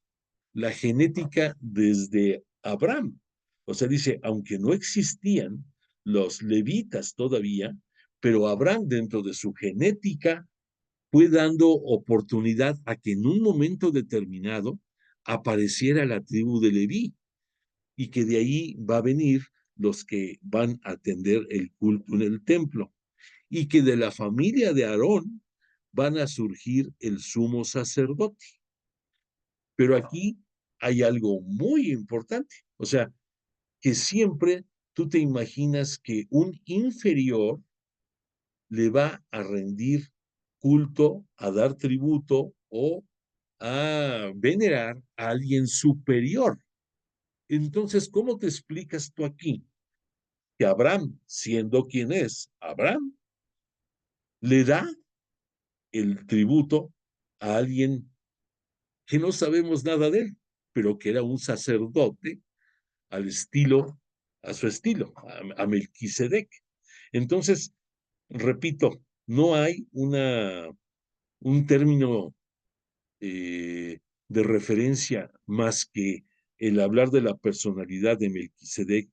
desde Abraham. O sea, dice, aunque no existían los levitas todavía, pero Abraham dentro de su genética fue dando oportunidad a que en un momento determinado apareciera la tribu de Leví y que de ahí va a venir los que van a atender el culto en el templo y que de la familia de Aarón van a surgir el sumo sacerdote. Pero aquí hay algo muy importante, o sea, que siempre tú te imaginas que un inferior le va a rendir culto, a dar tributo o a venerar a alguien superior. Entonces, ¿cómo te explicas tú aquí que Abraham, siendo quien es Abraham, le da el tributo a alguien que no sabemos nada de él, pero que era un sacerdote al estilo, a su estilo, a Melquisedec? Entonces, repito, no hay un término de referencia más que el hablar de la personalidad de Melquisedec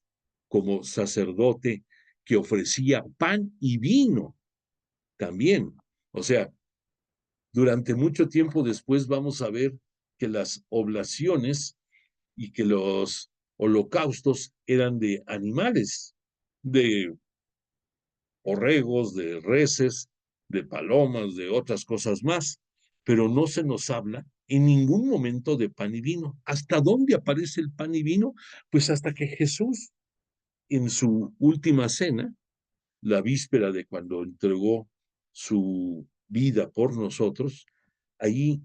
como sacerdote que ofrecía pan y vino también. O sea, durante mucho tiempo después vamos a ver que las oblaciones y que los holocaustos eran de animales, de borregos, de reses, de palomas, de otras cosas más, pero no se nos habla en ningún momento de pan y vino. ¿Hasta dónde aparece el pan y vino? Pues hasta que Jesús, en su última cena, la víspera de cuando entregó su vida por nosotros, ahí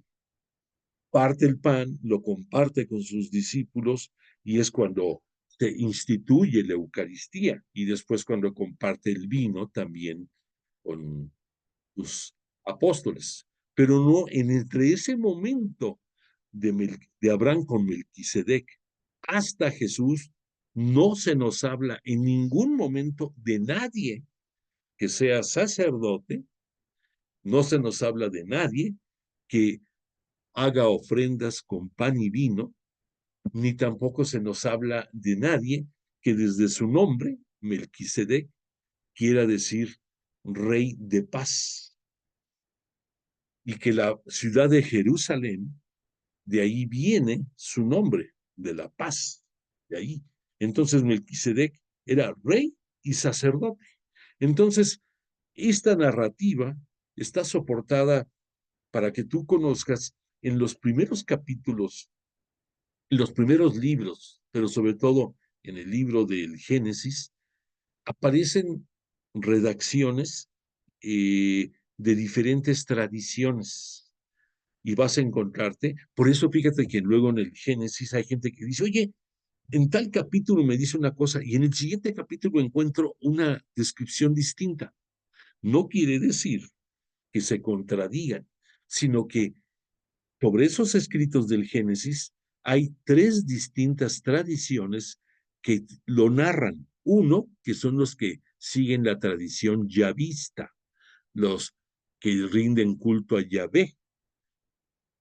parte el pan, lo comparte con sus discípulos y es cuando se instituye la Eucaristía y después cuando comparte el vino también con sus apóstoles. Pero no entre ese momento de Abraham con Melquisedec hasta Jesús, no se nos habla en ningún momento de nadie que sea sacerdote, no se nos habla de nadie que haga ofrendas con pan y vino, ni tampoco se nos habla de nadie que desde su nombre, Melquisedec, quiera decir rey de paz. Y que la ciudad de Jerusalén, de ahí viene su nombre, de la paz, de ahí. Entonces Melquisedec era rey y sacerdote. Entonces, esta narrativa está soportada para que tú conozcas en los primeros capítulos, en los primeros libros, pero sobre todo en el libro del Génesis, aparecen redacciones de diferentes tradiciones y vas a encontrarte. Por eso fíjate que luego en el Génesis hay gente que dice, oye, en tal capítulo me dice una cosa y en el siguiente capítulo encuentro una descripción distinta. No quiere decir que se contradigan, sino que sobre esos escritos del Génesis hay tres distintas tradiciones que lo narran. Uno, que son los que siguen la tradición yavista, los que rinden culto a Yahvé.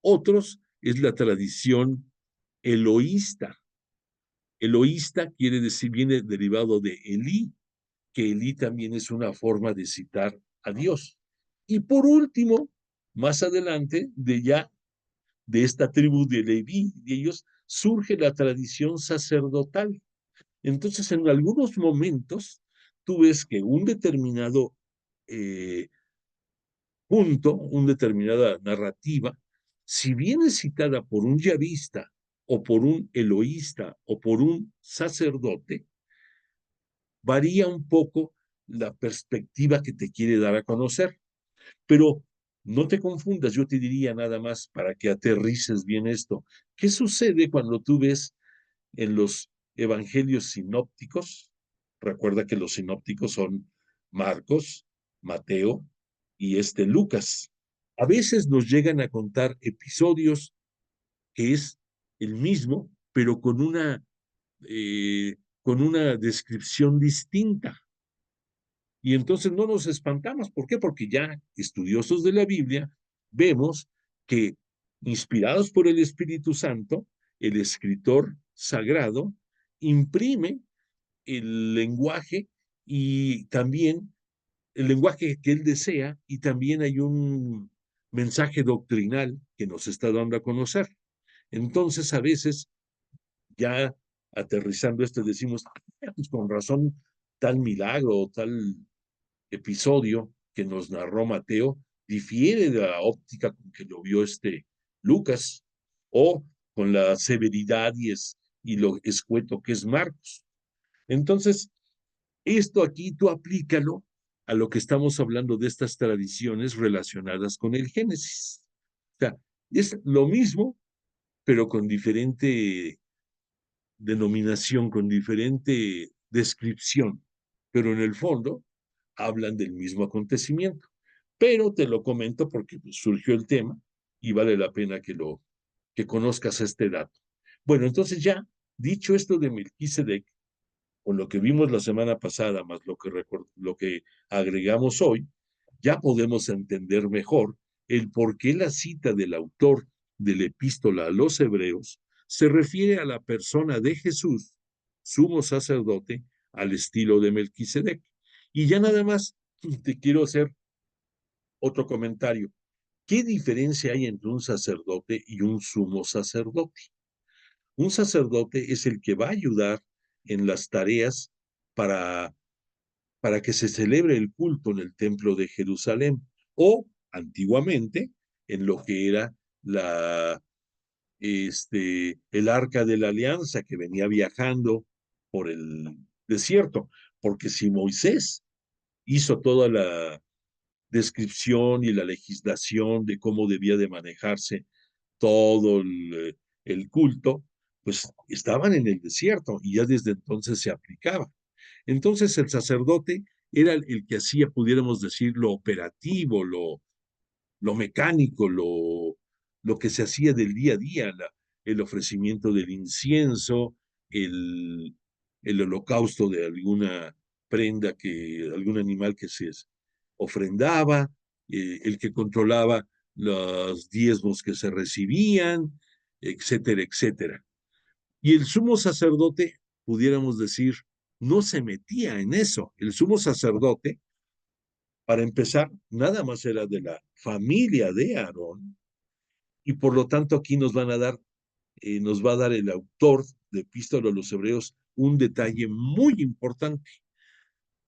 Otros es la tradición eloísta. Eloísta quiere decir, viene derivado de Elí, que Elí también es una forma de citar a Dios. Y por último, más adelante, de esta tribu de Leví, de ellos, surge la tradición sacerdotal. Entonces, en algunos momentos, tú ves que un determinado eh, punto, una determinada narrativa, si viene citada por un yavista o por un eloísta o por un sacerdote, varía un poco la perspectiva que te quiere dar a conocer. Pero No te confundas, yo te diría nada más para que aterrices bien esto. ¿Qué sucede cuando tú ves en los evangelios sinópticos? Recuerda que los sinópticos son Marcos, Mateo y Lucas. A veces nos llegan a contar episodios que es el mismo, pero con una descripción distinta. Y entonces no nos espantamos. ¿Por qué? Porque ya estudiosos de la Biblia vemos que, inspirados por el Espíritu Santo, el escritor sagrado imprime el lenguaje y también el lenguaje que él desea, y también hay un mensaje doctrinal que nos está dando a conocer. Entonces, a veces, ya aterrizando esto, decimos, pues con razón, tal milagro o tal episodio que nos narró Mateo difiere de la óptica con que lo vio Lucas, o con la severidad y lo escueto que es Marcos. Entonces, esto aquí tú aplícalo a lo que estamos hablando de estas tradiciones relacionadas con el Génesis. O sea, es lo mismo, pero con diferente denominación, con diferente descripción, pero en el fondo hablan del mismo acontecimiento. Pero te lo comento porque surgió el tema y vale la pena que conozcas este dato. Bueno, entonces ya dicho esto de Melquisedec, con lo que vimos la semana pasada, más lo que agregamos hoy, ya podemos entender mejor el por qué la cita del autor de la epístola a los Hebreos se refiere a la persona de Jesús, sumo sacerdote, al estilo de Melquisedec. Y ya nada más te quiero hacer otro comentario. ¿Qué diferencia hay entre un sacerdote y un sumo sacerdote? Un sacerdote es el que va a ayudar en las tareas para, para que se celebre el culto en el templo de Jerusalén, o antiguamente en lo que era el arca de la alianza que venía viajando por el desierto, porque si Moisés hizo toda la descripción y la legislación de cómo debía de manejarse todo el culto, pues estaban en el desierto y ya desde entonces se aplicaba. Entonces el sacerdote era el que hacía, pudiéramos decir, lo operativo, lo mecánico, lo que se hacía del día a día, el ofrecimiento del incienso, el, el holocausto de alguna prenda, algún animal que se ofrendaba, el que controlaba los diezmos que se recibían, etcétera, etcétera. Y el sumo sacerdote, pudiéramos decir, no se metía en eso. El sumo sacerdote, para empezar, nada más era de la familia de Aarón, y por lo tanto aquí nos va a dar el autor de Epístola a los Hebreos un detalle muy importante.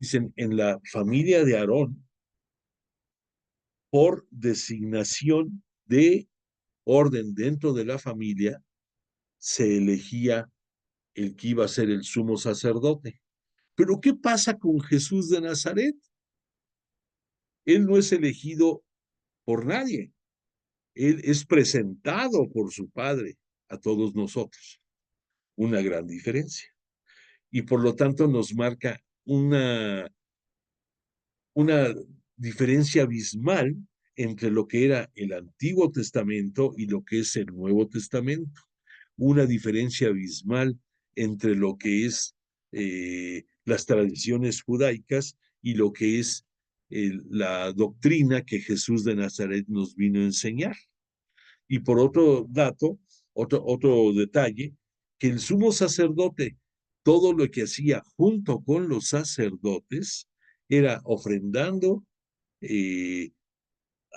Dicen, en la familia de Aarón, por designación de orden dentro de la familia, se elegía el que iba a ser el sumo sacerdote. Pero ¿qué pasa con Jesús de Nazaret? Él no es elegido por nadie. Él es presentado por su Padre a todos nosotros. Una gran diferencia. Y por lo tanto nos marca una diferencia abismal entre lo que era el Antiguo Testamento y lo que es el Nuevo Testamento. Una diferencia abismal entre lo que es las tradiciones judaicas y lo que es la doctrina que Jesús de Nazaret nos vino a enseñar. Y por otro dato, otro detalle, que el sumo sacerdote, todo lo que hacía junto con los sacerdotes, era ofrendando eh,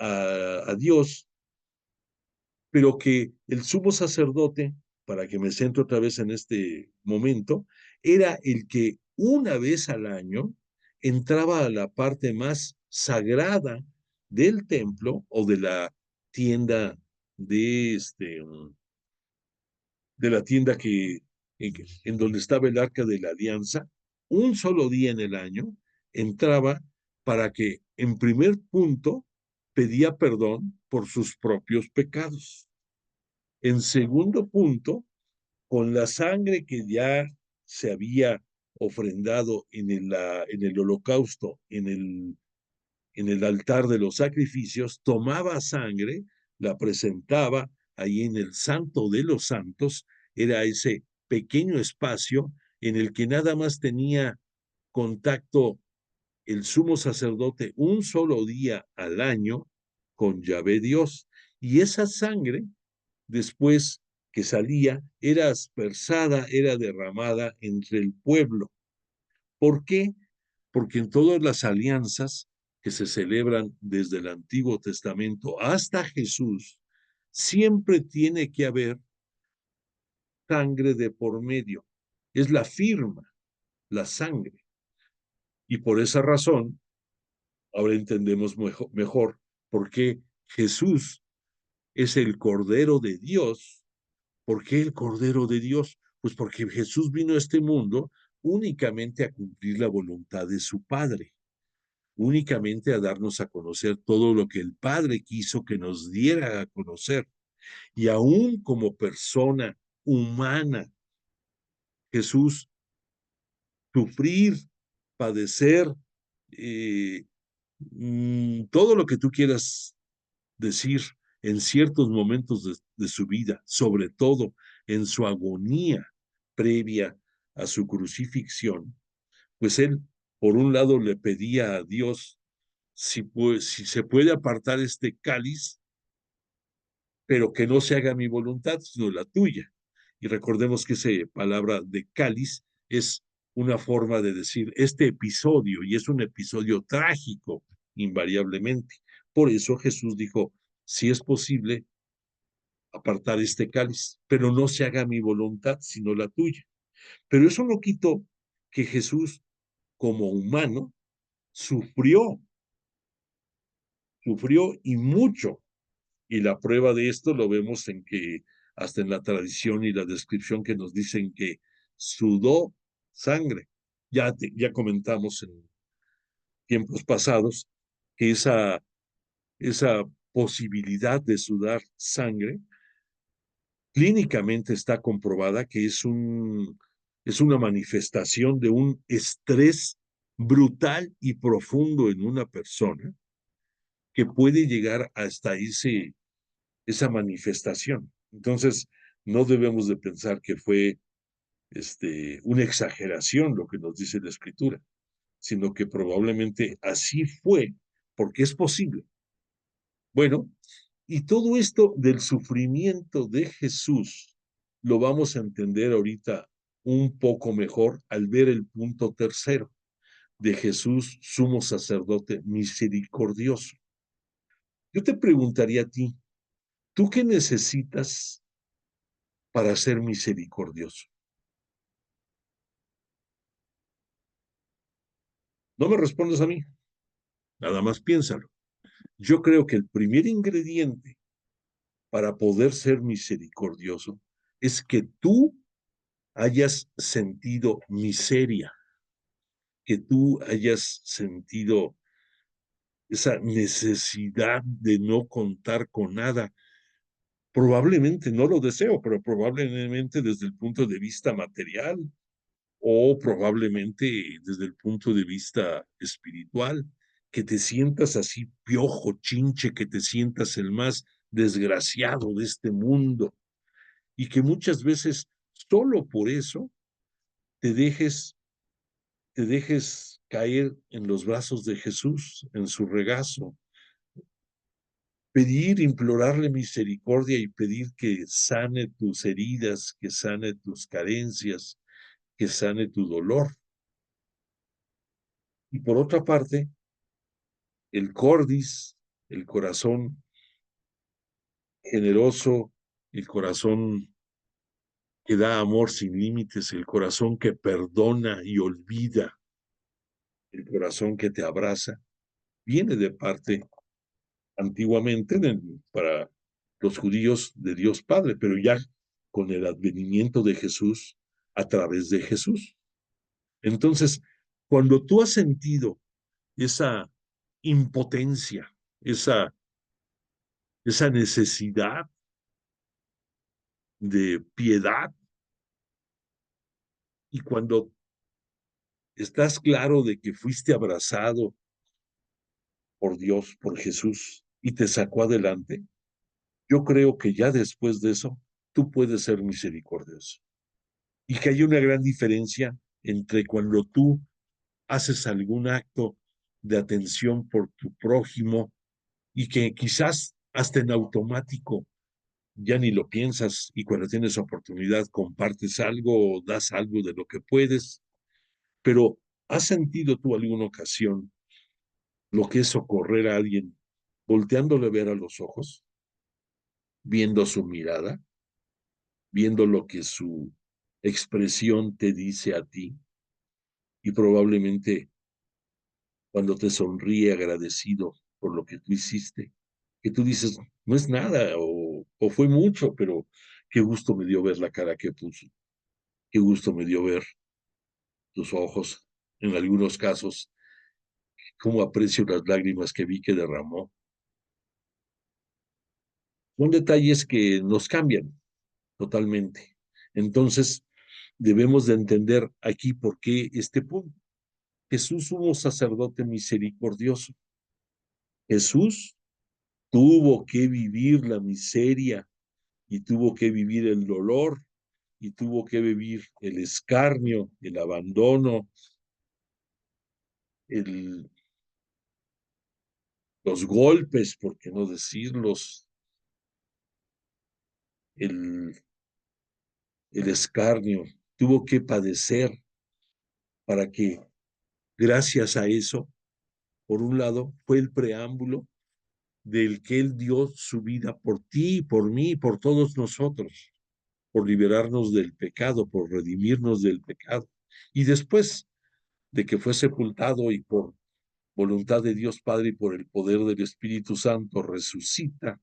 a Dios, pero que el sumo sacerdote, para que me centre otra vez en este momento, era el que una vez al año entraba a la parte más sagrada del templo o de la tienda de de la tienda en donde estaba el arca de la alianza, un solo día en el año entraba para que, en primer punto, pedía perdón por sus propios pecados. En segundo punto, con la sangre que ya se había ofrendado en el holocausto, en el altar de los sacrificios, tomaba sangre, la presentaba ahí en el Santo de los Santos, era ese pequeño espacio en el que nada más tenía contacto el sumo sacerdote un solo día al año con Yahvé Dios. Y esa sangre, después que salía, era aspersada, era derramada entre el pueblo. ¿Por qué? Porque en todas las alianzas que se celebran desde el Antiguo Testamento hasta Jesús, siempre tiene que haber sangre de por medio. Es la firma, la sangre. Y por esa razón, ahora entendemos mejor por qué Jesús es el Cordero de Dios. ¿Por qué el Cordero de Dios? Pues porque Jesús vino a este mundo únicamente a cumplir la voluntad de su Padre, únicamente a darnos a conocer todo lo que el Padre quiso que nos diera a conocer. Y aún como persona humana, Jesús sufrir, padecer, eh, todo lo que tú quieras decir en ciertos momentos de su vida, sobre todo en su agonía previa a su crucifixión, pues él, por un lado, le pedía a Dios si se puede apartar este cáliz, pero que no se haga mi voluntad, sino la tuya. Y recordemos que esa palabra de cáliz es una forma de decir este episodio, y es un episodio trágico, invariablemente. Por eso Jesús dijo, si es posible, apartar este cáliz, pero no se haga mi voluntad, sino la tuya. Pero eso no quitó que Jesús, como humano, sufrió, sufrió y mucho. Y la prueba de esto lo vemos en que hasta en la tradición y la descripción que nos dicen que sudó sangre. Ya comentamos en tiempos pasados que esa posibilidad de sudar sangre clínicamente está comprobada que es una manifestación de un estrés brutal y profundo en una persona que puede llegar hasta esa manifestación. Entonces, no debemos de pensar que fue una exageración lo que nos dice la escritura, sino que probablemente así fue, porque es posible. Bueno, y todo esto del sufrimiento de Jesús lo vamos a entender ahorita un poco mejor al ver el punto tercero de Jesús, sumo sacerdote misericordioso. Yo te preguntaría a ti, ¿tú qué necesitas para ser misericordioso? No me respondas a mí, nada más piénsalo. Yo creo que el primer ingrediente para poder ser misericordioso es que tú hayas sentido miseria, que tú hayas sentido esa necesidad de no contar con nada. Probablemente no lo deseo, pero probablemente desde el punto de vista material o probablemente desde el punto de vista espiritual, que te sientas así piojo, chinche, que te sientas el más desgraciado de este mundo y que muchas veces solo por eso te te dejes caer en los brazos de Jesús, en su regazo, pedir, implorarle misericordia y pedir que sane tus heridas, que sane tus carencias, que sane tu dolor. Y por otra parte, el cordis, el corazón generoso, el corazón que da amor sin límites, el corazón que perdona y olvida, el corazón que te abraza, viene de parte antiguamente para los judíos de Dios Padre, pero ya con el advenimiento de Jesús a través de Jesús. Entonces, cuando tú has sentido esa impotencia, esa esa necesidad de piedad. Y cuando estás claro de que fuiste abrazado por Dios, por Jesús, y te sacó adelante, yo creo que ya después de eso, tú puedes ser misericordioso. Y que hay una gran diferencia entre cuando tú haces algún acto de atención por tu prójimo y que quizás hasta en automático ya ni lo piensas y cuando tienes oportunidad compartes algo o das algo de lo que puedes, pero ¿has sentido tú alguna ocasión lo que es socorrer a alguien volteándole a ver a los ojos, viendo su mirada, viendo lo que su expresión te dice a ti y probablemente cuando te sonríe agradecido por lo que tú hiciste, que tú dices, no es nada o fue mucho, pero qué gusto me dio ver la cara que puso, qué gusto me dio ver tus ojos, en algunos casos, cómo aprecio las lágrimas que vi que derramó. Son detalles que nos cambian totalmente. Entonces, debemos de entender aquí por qué este punto. Jesús, sumo sacerdote misericordioso. Jesús tuvo que vivir la miseria y tuvo que vivir el dolor y tuvo que vivir el escarnio, el abandono, el, los golpes, por qué no decirlos, el, el escarnio, tuvo que padecer para que, gracias a eso, por un lado, fue el preámbulo del que Él dio su vida por ti, por mí, por todos nosotros, por liberarnos del pecado, por redimirnos del pecado. Y después de que fue sepultado y por voluntad de Dios Padre y por el poder del Espíritu Santo resucita,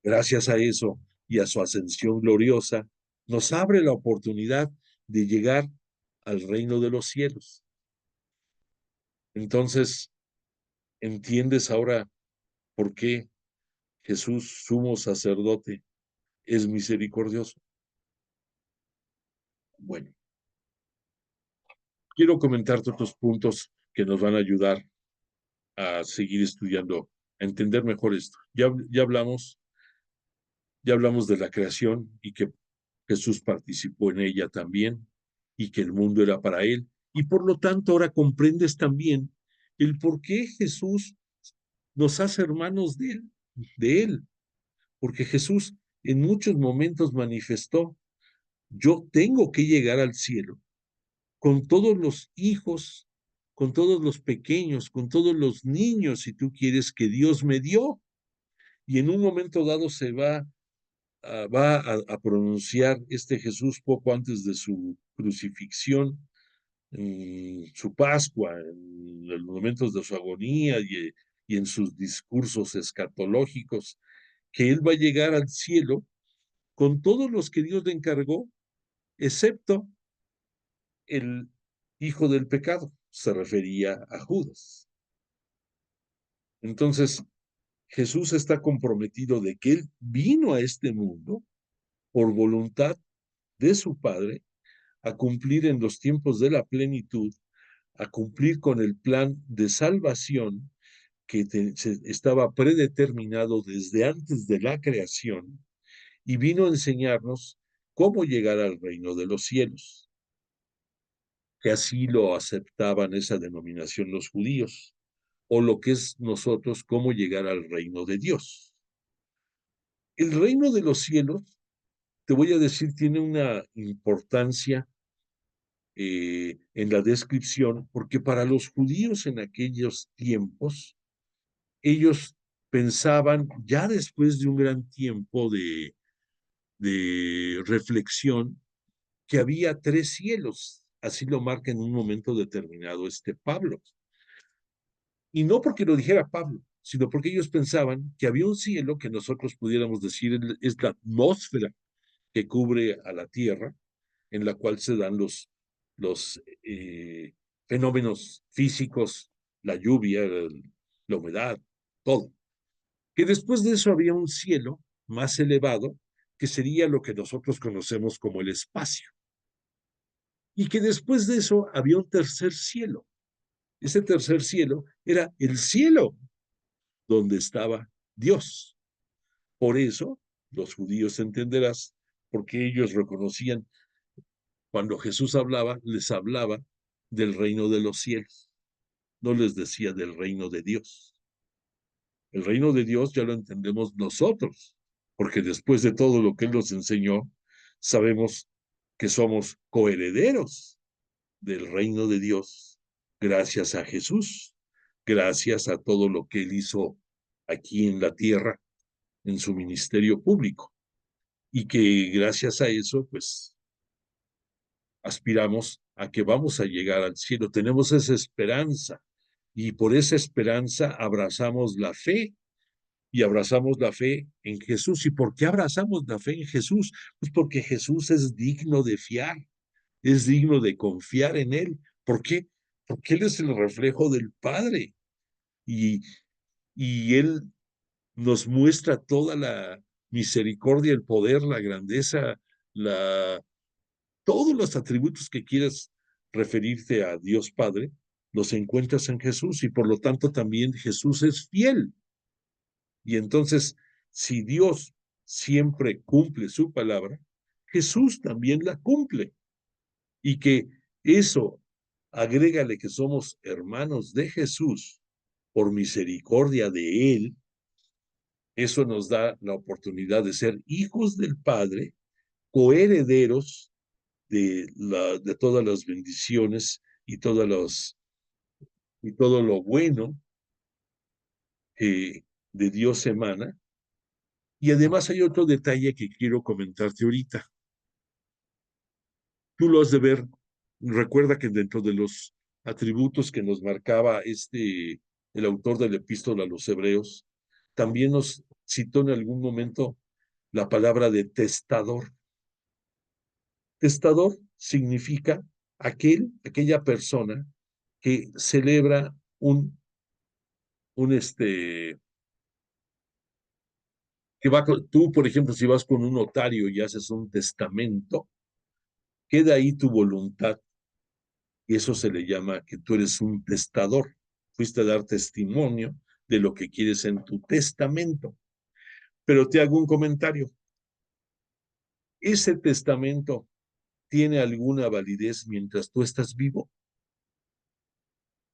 gracias a eso y a su ascensión gloriosa, nos abre la oportunidad de llegar al reino de los cielos. Entonces, ¿entiendes ahora por qué Jesús, sumo sacerdote, es misericordioso? Bueno, quiero comentarte otros puntos que nos van a ayudar a seguir estudiando, a entender mejor esto. Ya hablamos de la creación y que Jesús participó en ella también y que el mundo era para él. Y por lo tanto ahora comprendes también el por qué Jesús nos hace hermanos de él. Porque Jesús en muchos momentos manifestó, yo tengo que llegar al cielo con todos los hijos, con todos los pequeños, con todos los niños, si tú quieres, que Dios me dio. Y en un momento dado se va a pronunciar este Jesús poco antes de su crucifixión, en su Pascua, en los momentos de su agonía y en sus discursos escatológicos, que él va a llegar al cielo con todos los que Dios le encargó, excepto el hijo del pecado, se refería a Judas. Entonces, Jesús está comprometido de que él vino a este mundo por voluntad de su Padre a cumplir en los tiempos de la plenitud, a cumplir con el plan de salvación que estaba predeterminado desde antes de la creación y vino a enseñarnos cómo llegar al reino de los cielos, que así lo aceptaban esa denominación los judíos, o lo que es nosotros, cómo llegar al reino de Dios. El reino de los cielos, te voy a decir, tiene una importancia en la descripción, porque para los judíos en aquellos tiempos, ellos pensaban, ya después de un gran tiempo de reflexión, que había tres cielos. Así lo marca en un momento determinado este Pablo. Y no porque lo dijera Pablo, sino porque ellos pensaban que había un cielo que nosotros pudiéramos decir es la atmósfera que cubre a la tierra, en la cual se dan los fenómenos físicos, la lluvia, la humedad, todo. que después de eso había un cielo más elevado, que sería lo que nosotros conocemos como el espacio, y que después de eso había un tercer cielo. Ese tercer cielo era el cielo donde estaba Dios. Por eso los judíos entenderás, porque ellos reconocían cuando Jesús hablaba, les hablaba del reino de los cielos, no les decía del reino de Dios. El reino de Dios ya lo entendemos nosotros, porque después de todo lo que Él nos enseñó, sabemos que somos coherederos del reino de Dios gracias a Jesús, gracias a todo lo que Él hizo aquí en la tierra, en su ministerio público, y que gracias a eso, pues, aspiramos a que vamos a llegar al cielo, tenemos esa esperanza, y por esa esperanza abrazamos la fe y abrazamos la fe en Jesús. ¿Y por qué abrazamos la fe en Jesús? Pues porque Jesús es digno de fiar, es digno de confiar en Él. ¿Por qué? Porque Él es el reflejo del Padre y, y Él nos muestra toda la misericordia, el poder, la grandeza, todos los atributos que quieras referirte a Dios Padre, los encuentras en Jesús y por lo tanto también Jesús es fiel. Y entonces, si Dios siempre cumple su palabra, Jesús también la cumple. Y que eso, agrégale que somos hermanos de Jesús por misericordia de Él, eso nos da la oportunidad de ser hijos del Padre, coherederos de todas las bendiciones y todo lo bueno que de Dios emana. Y además hay otro detalle que quiero comentarte ahorita. Tú lo has de ver. Recuerda que dentro de los atributos que nos marcaba el autor de la epístola a los Hebreos, también nos citó en algún momento la palabra de testador. Testador significa aquella persona que celebra un que va tú, por ejemplo, si vas con un notario y haces un testamento, queda ahí tu voluntad y eso se le llama que tú eres un testador. Fuiste a dar testimonio de lo que quieres en tu testamento. Pero te hago un comentario. ¿Ese testamento tiene alguna validez mientras tú estás vivo?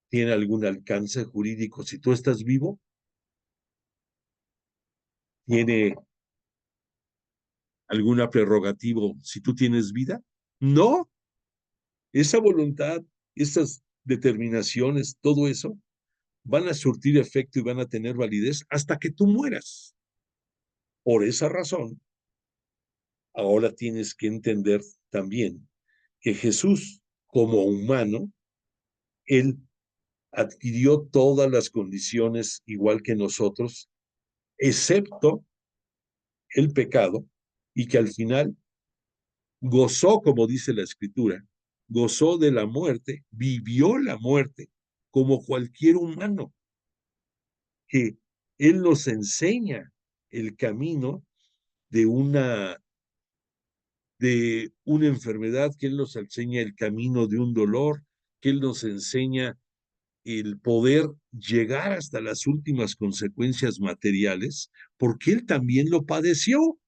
¿Tiene algún alcance jurídico si tú estás vivo? ¿Tiene alguna prerrogativa si tú tienes vida? No. Esa voluntad, esas determinaciones, todo eso, van a surtir efecto y van a tener validez hasta que tú mueras. Por esa razón, ahora tienes que entender también que Jesús, como humano, Él adquirió todas las condiciones igual que nosotros, excepto el pecado, y que al final gozó, como dice la Escritura, gozó de la muerte, vivió la muerte como cualquier humano, que Él nos enseña el camino de una enfermedad, que Él nos enseña el camino de un dolor, que Él nos enseña el poder llegar hasta las últimas consecuencias materiales, porque Él también lo padeció.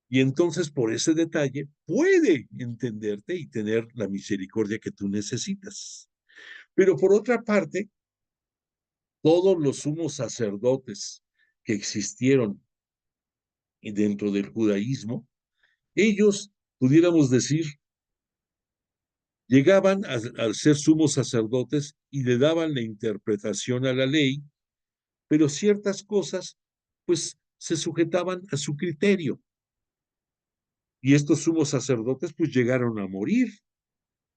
Y entonces por ese detalle puede entenderte y tener la misericordia que tú necesitas. Pero por otra parte, todos los sumos sacerdotes que existieron dentro del judaísmo, ellos, pudiéramos decir, llegaban a ser sumos sacerdotes y le daban la interpretación a la ley, pero ciertas cosas, pues, se sujetaban a su criterio. Y estos sumos sacerdotes, pues, llegaron a morir,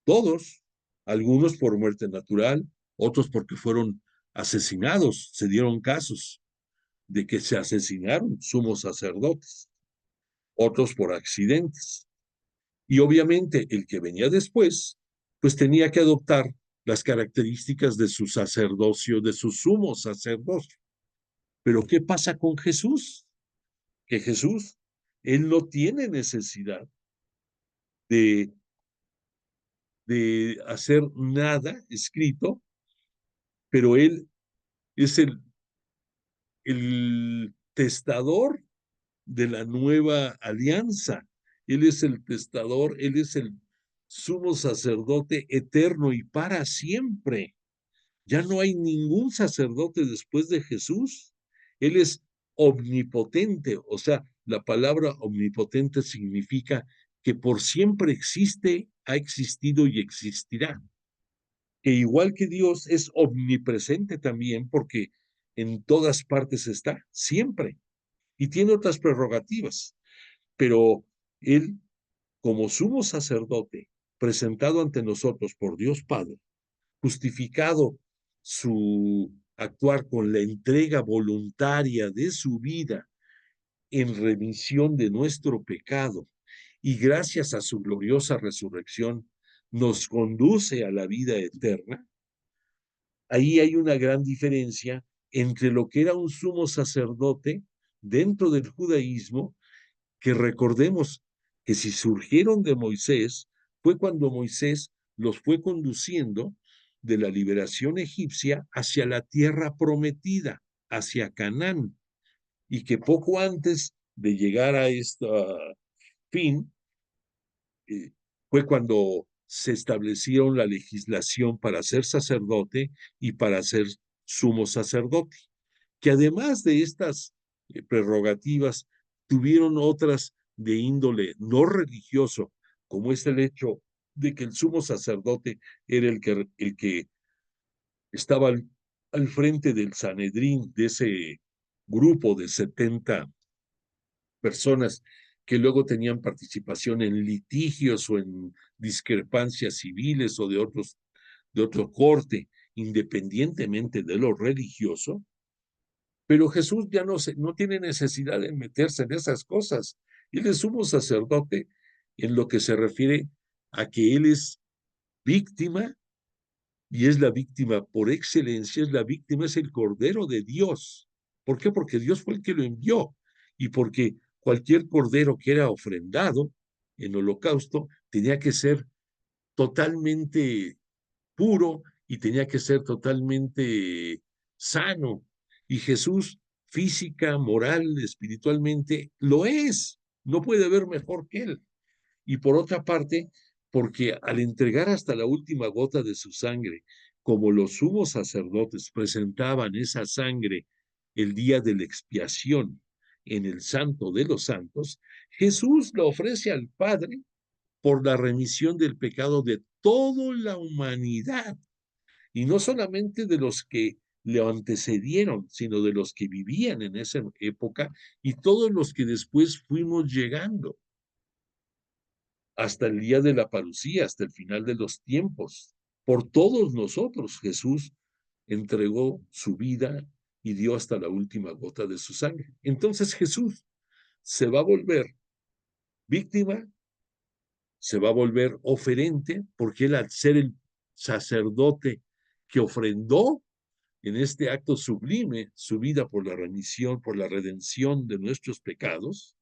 todos, algunos por muerte natural, otros porque fueron asesinados, se dieron casos de que se asesinaron sumos sacerdotes, otros por accidentes. Y obviamente el que venía después, pues tenía que adoptar las características de su sacerdocio, de su sumo sacerdocio. Pero ¿qué pasa con Jesús? Que Jesús, él no tiene necesidad de, de hacer nada escrito, pero él es el testador de la nueva alianza. Él es el testador, él es el sumo sacerdote eterno y para siempre. Ya no hay ningún sacerdote después de Jesús. Él es omnipotente, o sea, la palabra omnipotente significa que por siempre existe, ha existido y existirá. Que igual que Dios es omnipresente también porque en todas partes está, siempre, y tiene otras prerrogativas, pero Él, como sumo sacerdote, presentado ante nosotros por Dios Padre, justificado su actuar con la entrega voluntaria de su vida en remisión de nuestro pecado y gracias a su gloriosa resurrección nos conduce a la vida eterna, ahí hay una gran diferencia entre lo que era un sumo sacerdote dentro del judaísmo, que recordemos que si surgieron de Moisés, fue cuando Moisés los fue conduciendo de la liberación egipcia hacia la tierra prometida, hacia Canaán, y que poco antes de llegar a este fin, eh, fue cuando se establecieron la legislación para ser sacerdote y para ser sumo sacerdote, que además de estas prerrogativas, tuvieron otras de índole no religioso, como es el hecho de que el sumo sacerdote era el que estaba al frente del Sanedrín, de ese grupo de 70 personas que luego tenían participación en litigios o en discrepancias civiles o de otro corte, independientemente de lo religioso. Pero Jesús ya no tiene necesidad de meterse en esas cosas. Él es sumo sacerdote en lo que se refiere a que Él es víctima y es la víctima por excelencia, es la víctima, es el Cordero de Dios. ¿Por qué? Porque Dios fue el que lo envió y porque cualquier cordero que era ofrendado en holocausto tenía que ser totalmente puro y tenía que ser totalmente sano. Y Jesús, física, moral, espiritualmente, lo es. No puede haber mejor que Él. Y por otra parte, porque al entregar hasta la última gota de su sangre, como los sumos sacerdotes presentaban esa sangre el día de la expiación en el Santo de los Santos, Jesús lo ofrece al Padre por la remisión del pecado de toda la humanidad, y no solamente de los que le antecedieron, sino de los que vivían en esa época y todos los que después fuimos llegando hasta el día de la parucía, hasta el final de los tiempos. Por todos nosotros Jesús entregó su vida y dio hasta la última gota de su sangre. Entonces Jesús se va a volver víctima, se va a volver oferente, porque él, al ser el sacerdote que ofrendó en este acto sublime su vida por la remisión, por la redención de nuestros pecados,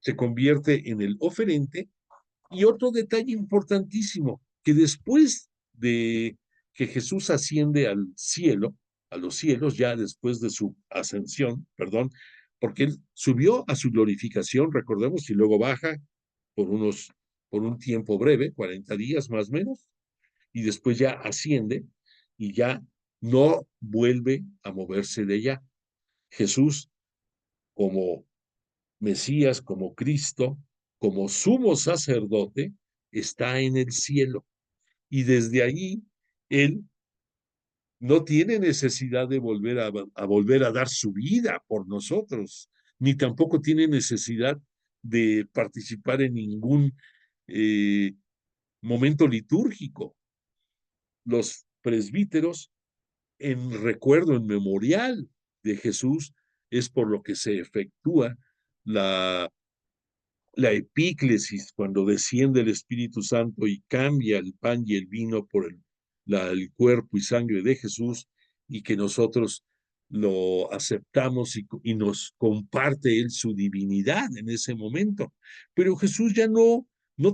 se convierte en el oferente. Y otro detalle importantísimo, que después de que Jesús asciende al cielo, a los cielos, ya después de su ascensión, perdón, porque él subió a su glorificación, recordemos, y luego baja por por un tiempo breve, 40 días más o menos, y después ya asciende y ya no vuelve a moverse de allá. Jesús, como Mesías, como Cristo, como sumo sacerdote, está en el cielo. Y desde ahí, Él no tiene necesidad de volver a dar su vida por nosotros, ni tampoco tiene necesidad de participar en ningún eh, momento litúrgico. Los presbíteros, en recuerdo, en memorial de Jesús, es por lo que se efectúa la la epíclesis, cuando desciende el Espíritu Santo y cambia el pan y el vino por el cuerpo y sangre de Jesús, y que nosotros lo aceptamos y nos comparte Él su divinidad en ese momento. Pero Jesús ya no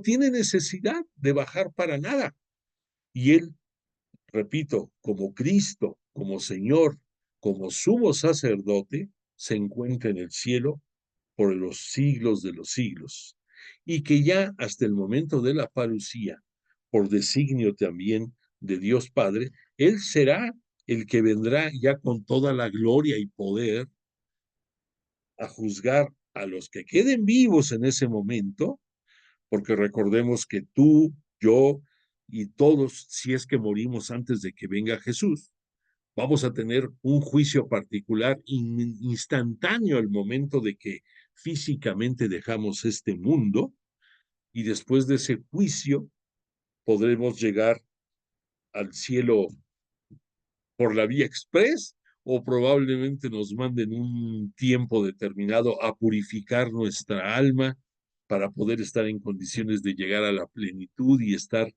tiene necesidad de bajar para nada. Y Él, repito, como Cristo, como Señor, como sumo sacerdote, se encuentra en el cielo por los siglos de los siglos. Y que ya hasta el momento de la parucía, por designio también de Dios Padre, Él será el que vendrá ya con toda la gloria y poder a juzgar a los que queden vivos en ese momento, porque recordemos que tú, yo y todos, si es que morimos antes de que venga Jesús, vamos a tener un juicio particular instantáneo al momento de que físicamente dejamos este mundo, y después de ese juicio podremos llegar al cielo por la vía express, o probablemente nos manden un tiempo determinado a purificar nuestra alma para poder estar en condiciones de llegar a la plenitud y estar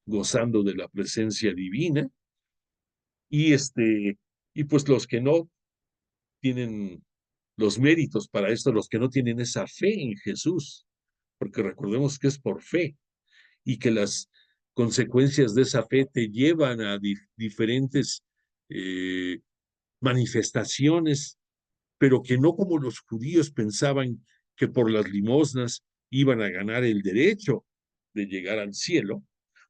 gozando de la presencia divina. Y y pues los que no tienen los méritos para esto, los que no tienen esa fe en Jesús, porque recordemos que es por fe y que las consecuencias de esa fe te llevan a diferentes eh, manifestaciones, pero que no como los judíos pensaban que por las limosnas iban a ganar el derecho de llegar al cielo,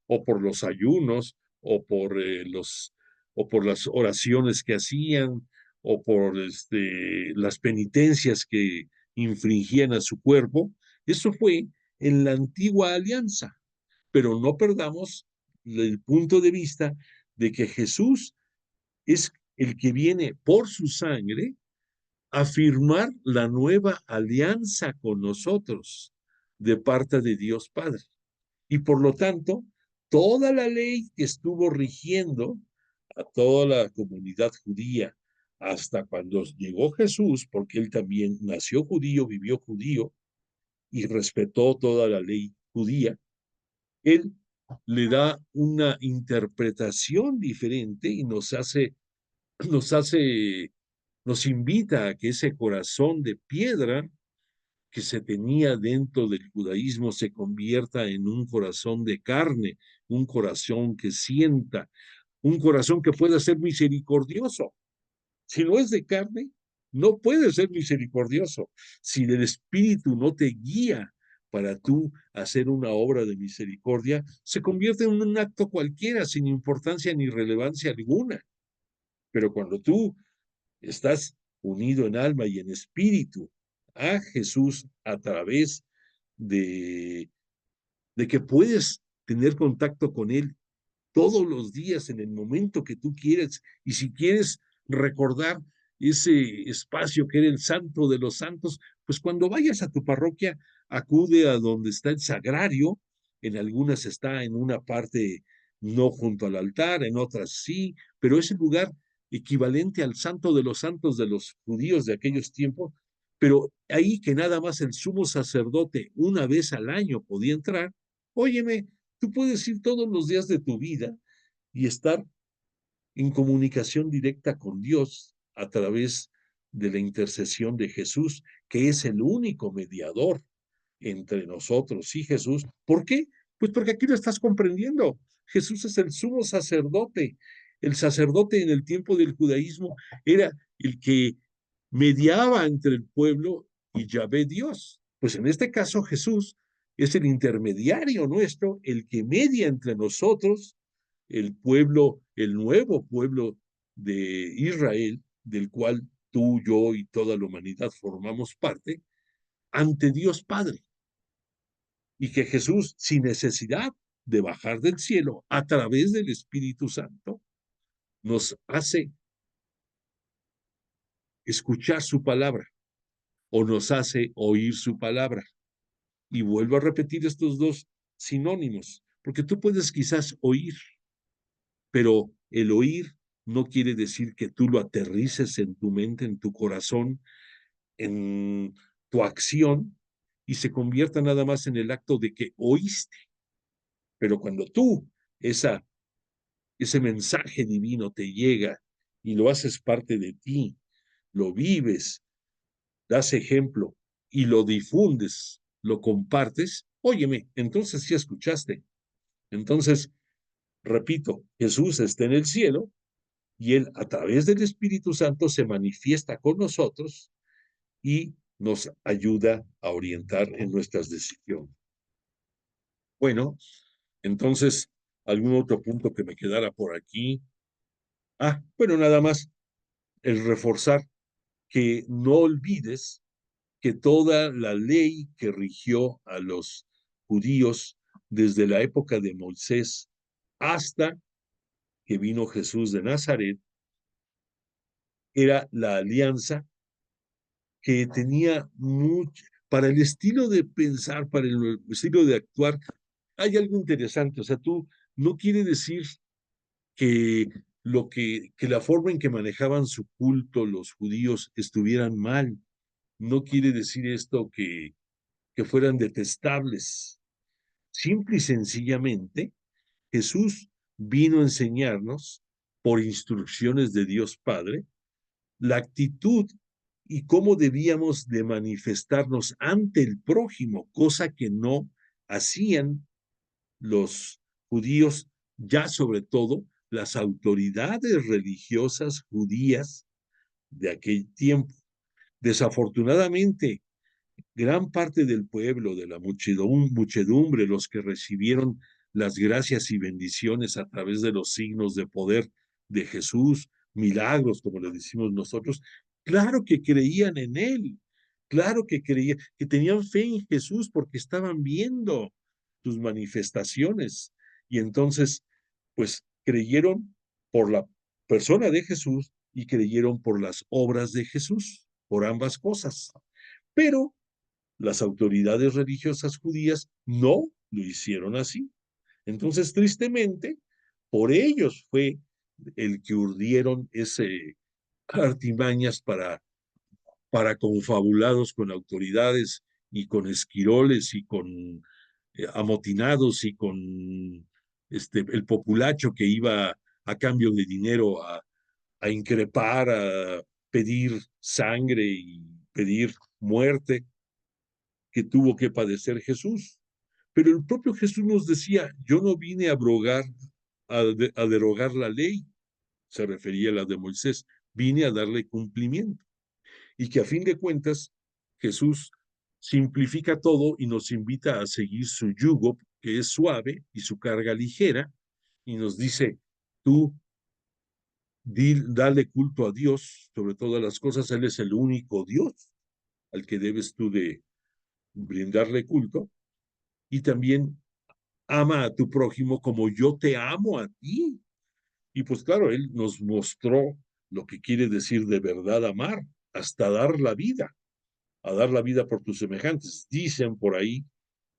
o por los ayunos, o por las oraciones que hacían, o por las penitencias que infringían a su cuerpo. Eso fue en la antigua alianza, pero no perdamos el punto de vista de que Jesús es el que viene por su sangre a firmar la nueva alianza con nosotros de parte de Dios Padre. Y por lo tanto, toda la ley que estuvo rigiendo a toda la comunidad judía hasta cuando llegó Jesús, porque él también nació judío, vivió judío y respetó toda la ley judía, él le da una interpretación diferente y nos hace, nos invita a que ese corazón de piedra que se tenía dentro del judaísmo se convierta en un corazón de carne, un corazón que sienta, un corazón que pueda ser misericordioso. Si no es de carne, no puede ser misericordioso. Si el Espíritu no te guía para tú hacer una obra de misericordia, se convierte en un acto cualquiera, sin importancia ni relevancia alguna. Pero cuando tú estás unido en alma y en espíritu a Jesús a través de, de que puedes tener contacto con Él todos los días en el momento que tú quieres. Y si quieres recordar ese espacio que era el santo de los santos, pues cuando vayas a tu parroquia, acude a donde está el sagrario. En algunas está en una parte no junto al altar, en otras sí, pero es el lugar equivalente al santo de los judíos de aquellos tiempos, pero ahí que nada más el sumo sacerdote una vez al año podía entrar. Óyeme, tú puedes ir todos los días de tu vida y estar en comunicación directa con Dios a través de la intercesión de Jesús, que es el único mediador entre nosotros y Jesús. ¿Por qué? Pues porque aquí lo estás comprendiendo. Jesús es el sumo sacerdote. El sacerdote en el tiempo del judaísmo era el que mediaba entre el pueblo y Yahvé Dios. Pues en este caso Jesús es el intermediario nuestro, el que media entre nosotros, el pueblo, el nuevo pueblo de Israel, del cual tú, yo y toda la humanidad formamos parte, ante Dios Padre. Y que Jesús, sin necesidad de bajar del cielo a través del Espíritu Santo, nos hace escuchar su palabra o nos hace oír su palabra. Y vuelvo a repetir estos dos sinónimos, porque tú puedes quizás oír, pero el oír no quiere decir que tú lo aterrices en tu mente, en tu corazón, en tu acción, y se convierta nada más en el acto de que oíste. Pero cuando tú, ese mensaje divino te llega y lo haces parte de ti, lo vives, das ejemplo y lo difundes, lo compartes, óyeme, entonces sí escuchaste. Entonces, repito, Jesús está en el cielo y Él a través del Espíritu Santo se manifiesta con nosotros y nos ayuda a orientar en nuestras decisiones. Bueno, entonces, ¿algún otro punto que me quedara por aquí? Bueno, nada más el reforzar que no olvides que toda la ley que rigió a los judíos desde la época de Moisés hasta que vino Jesús de Nazaret era la alianza que tenía mucho, para el estilo de pensar, para el estilo de actuar, hay algo interesante, o sea, tú no quiere decir que que la forma en que manejaban su culto los judíos estuvieran mal, no quiere decir esto que fueran detestables. Simple y sencillamente, Jesús vino a enseñarnos, por instrucciones de Dios Padre, la actitud y cómo debíamos de manifestarnos ante el prójimo, cosa que no hacían los judíos, ya sobre todo las autoridades religiosas judías de aquel tiempo. Desafortunadamente, gran parte del pueblo, de la muchedumbre, los que recibieron las gracias y bendiciones a través de los signos de poder de Jesús, milagros, como le decimos nosotros, claro que creían en Él, claro que creían, que tenían fe en Jesús porque estaban viendo sus manifestaciones. Y entonces, pues creyeron por la persona de Jesús y creyeron por las obras de Jesús, por ambas cosas. Pero las autoridades religiosas judías no lo hicieron así. Entonces, tristemente, por ellos fue el que urdieron ese artimañas para confabulados con autoridades y con esquiroles y con amotinados y con el populacho que iba a cambio de dinero a increpar, a pedir sangre y pedir muerte que tuvo que padecer Jesús. Pero el propio Jesús nos decía, yo no vine a abrogar, a derogar la ley, se refería a la de Moisés, vine a darle cumplimiento. Y que a fin de cuentas, Jesús simplifica todo y nos invita a seguir su yugo, que es suave, y su carga ligera, y nos dice, tú dale culto a Dios sobre todas las cosas, Él es el único Dios al que debes tú de brindarle culto, y también ama a tu prójimo como yo te amo a ti. Y pues claro, Él nos mostró lo que quiere decir de verdad amar, hasta dar la vida, a dar la vida por tus semejantes. Dicen por ahí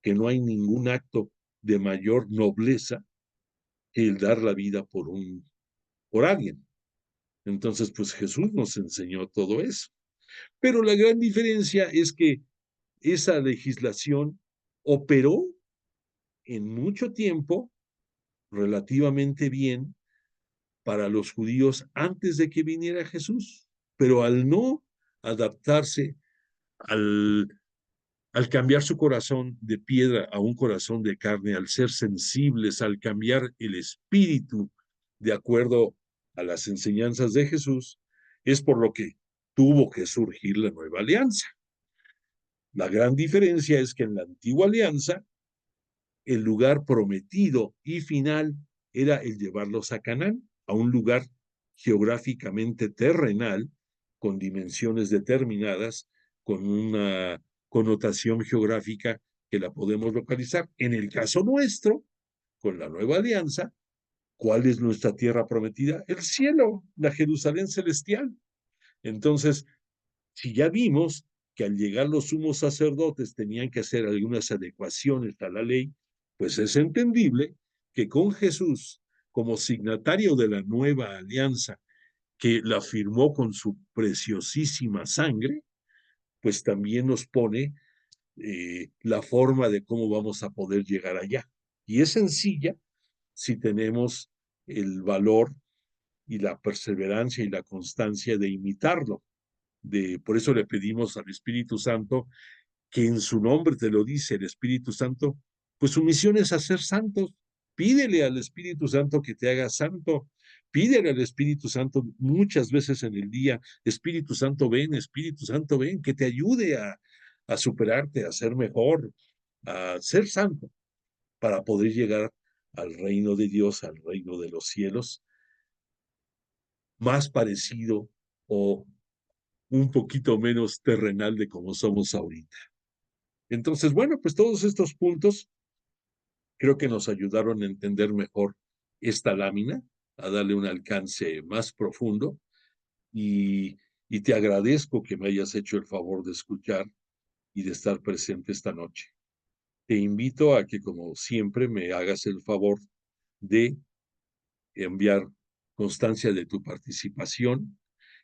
que no hay ningún acto de mayor nobleza que el dar la vida por alguien. Entonces, pues Jesús nos enseñó todo eso. Pero la gran diferencia es que esa legislación operó en mucho tiempo relativamente bien para los judíos antes de que viniera Jesús, pero al no adaptarse, al, al cambiar su corazón de piedra a un corazón de carne, al ser sensibles, al cambiar el espíritu de acuerdo a las enseñanzas de Jesús, es por lo que tuvo que surgir la nueva alianza. La gran diferencia es que en la antigua alianza el lugar prometido y final era el llevarlos a Canaán, a un lugar geográficamente terrenal, con dimensiones determinadas, con una connotación geográfica que la podemos localizar. En el caso nuestro, con la nueva alianza, ¿cuál es nuestra tierra prometida? El cielo, la Jerusalén celestial. Entonces, si ya vimos que al llegar los sumos sacerdotes tenían que hacer algunas adecuaciones a la ley, pues es entendible que con Jesús como signatario de la nueva alianza que la firmó con su preciosísima sangre, pues también nos pone la forma de cómo vamos a poder llegar allá. Y es sencilla si tenemos el valor y la perseverancia y la constancia de imitarlo. Por eso le pedimos al Espíritu Santo que en su nombre te lo dice el Espíritu Santo, pues su misión es hacer santos. Pídele al Espíritu Santo que te haga santo. Pídele al Espíritu Santo muchas veces en el día, Espíritu Santo ven, que te ayude a superarte, a ser mejor, a ser santo, para poder llegar al reino de Dios, al reino de los cielos, más parecido o un poquito menos terrenal de como somos ahorita. Entonces, bueno, pues todos estos puntos creo que nos ayudaron a entender mejor esta lámina, a darle un alcance más profundo y te agradezco que me hayas hecho el favor de escuchar y de estar presente esta noche. Te invito a que, como siempre, me hagas el favor de enviar constancia de tu participación,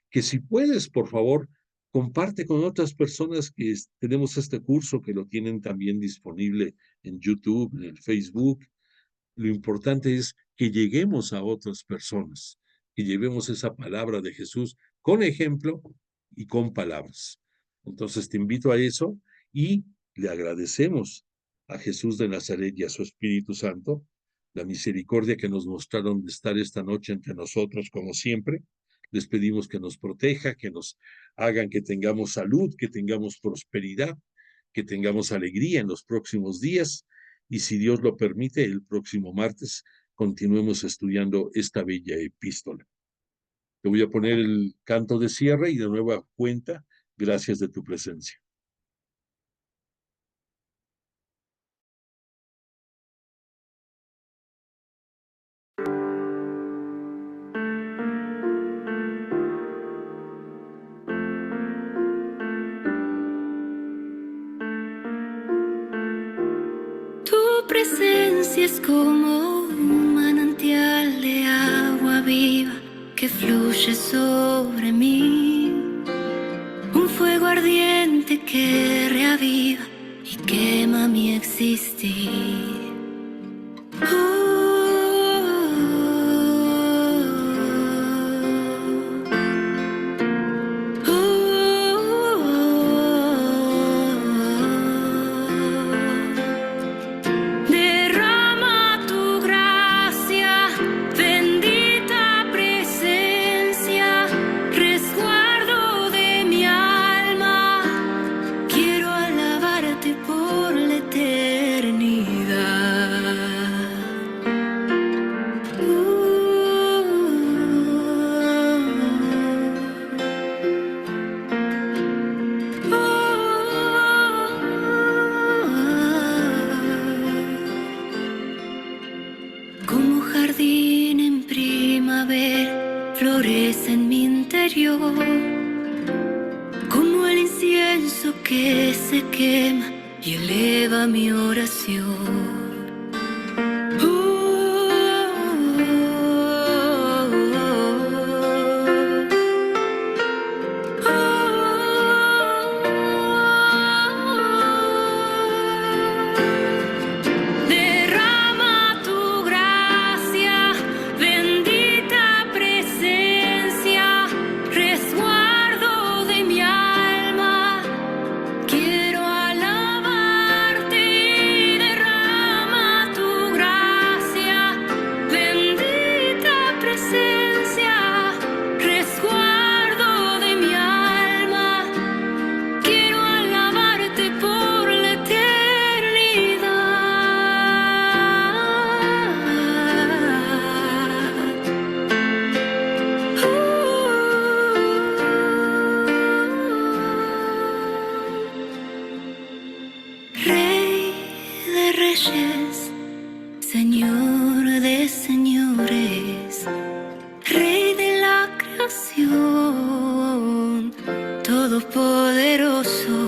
que si puedes, por favor, comparte con otras personas que tenemos este curso, que lo tienen también disponible en YouTube, en el Facebook. Lo importante es que lleguemos a otras personas, que llevemos esa palabra de Jesús con ejemplo y con palabras. Entonces te invito a eso y le agradecemos a Jesús de Nazaret y a su Espíritu Santo la misericordia que nos mostraron de estar esta noche entre nosotros como siempre. Les pedimos que nos proteja, que nos hagan que tengamos salud, que tengamos prosperidad, que tengamos alegría en los próximos días. Y si Dios lo permite, el próximo martes continuemos estudiando esta bella epístola. Te voy a poner el canto de cierre y de nueva cuenta, gracias de tu presencia. Tu presencia es como un manantial de agua viva que fluye sobre mí, un fuego ardiente que reaviva y quema mi existir. Derrama tu gracia, bendita presencia, resguardo de mi alma. Quiero alabarte por la eternidad. Como jardín en primavera, florece en mi interior, como el incienso que se quema y eleva mi oración. Derrama tu gracia, bendita presencia, resguardo de mi alma. Quiero alabarte y derrama tu gracia, bendita presencia, resguardo de mi alma. Quiero alabarte por la eternidad. Rey de reyes, Señor de señores, Rey de la creación, todopoderoso.